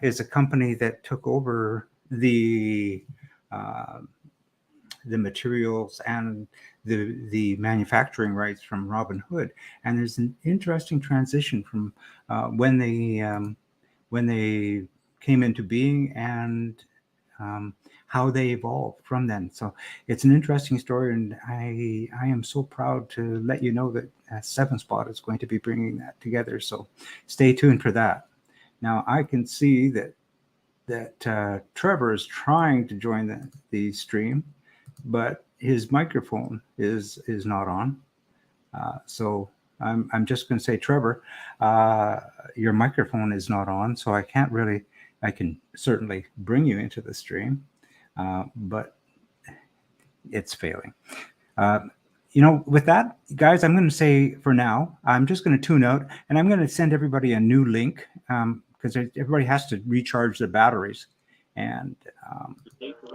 is a company that took over the materials and the manufacturing rights from Robin Hood, and there's an interesting transition from when they came into being and how they evolved from then. So it's an interesting story, and I am so proud to let you know that Seven Spot is going to be bringing that together. So stay tuned for that. Now I can see that Trevor is trying to join the stream, but his microphone is not on. So I'm just going to say, Trevor, your microphone is not on, so I can't really. I can certainly bring you into the stream, but it's failing. With that, guys, I'm going to say for now, I'm just going to tune out, and I'm going to send everybody a new link because everybody has to recharge their batteries. And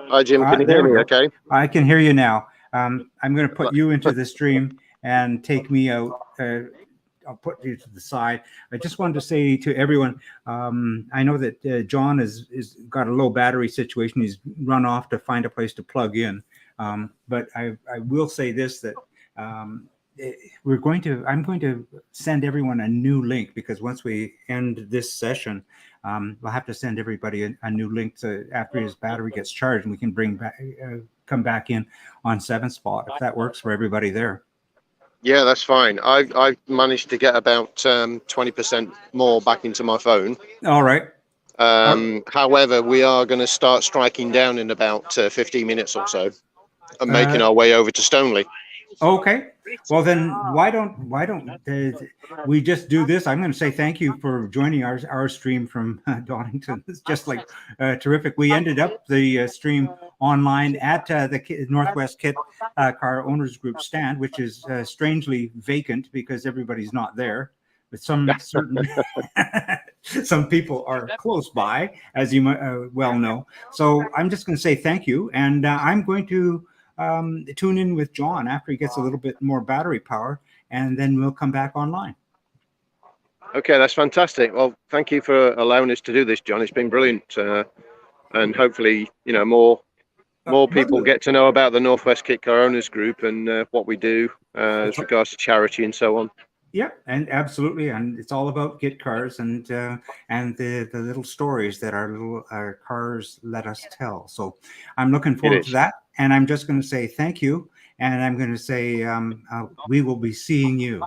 hi, Jim. Can you hear me? Okay. I can hear you now. I'm going to put you into the stream and take me out. I'll put you to the side. I just wanted to say to everyone, I know that John is got a low battery situation. He's run off to find a place to plug in. But I will say this, that I'm going to send everyone a new link, because once we end this session, we'll have to send everybody a new link after his battery gets charged, and we can come back in on 7 Spot if that works for everybody there. Yeah, that's fine. I've managed to get about 20% more back into my phone. All right. However, we are going to start striking down in about 15 minutes or so, and making our way over to Stoneleigh. Okay. Well, then why don't we just do this? I'm going to say thank you for joining our stream from Donington. It's just like terrific. We ended up the stream online at the Northwest Kit Car Owners Group stand, which is strangely vacant because everybody's not there. But some people are close by, as you might well know. So I'm just going to say thank you, and I'm going to tune in with John after he gets a little bit more battery power, and then we'll come back online. Okay, that's fantastic. Well, thank you for allowing us to do this, John. It's been brilliant, and hopefully, more people get to know about the Northwest Kit Car Owners Group and what we do as regards to charity and so on. Yeah, and absolutely, and it's all about kit cars and the little stories that our cars let us tell. So I'm looking forward to that, and I'm just going to say thank you, and I'm going to say we will be seeing you.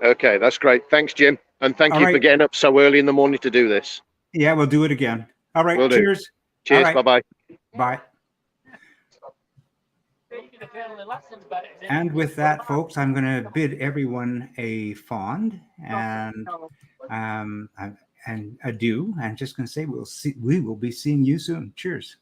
Okay, that's great. Thanks, Jim, and thank you for getting up so early in the morning to do this. Yeah, we'll do it again. All right, cheers. Cheers. Right. Bye-bye. Bye. And with that, folks, I'm going to bid everyone a fond and adieu. I'm just going to say we will be seeing you soon. Cheers.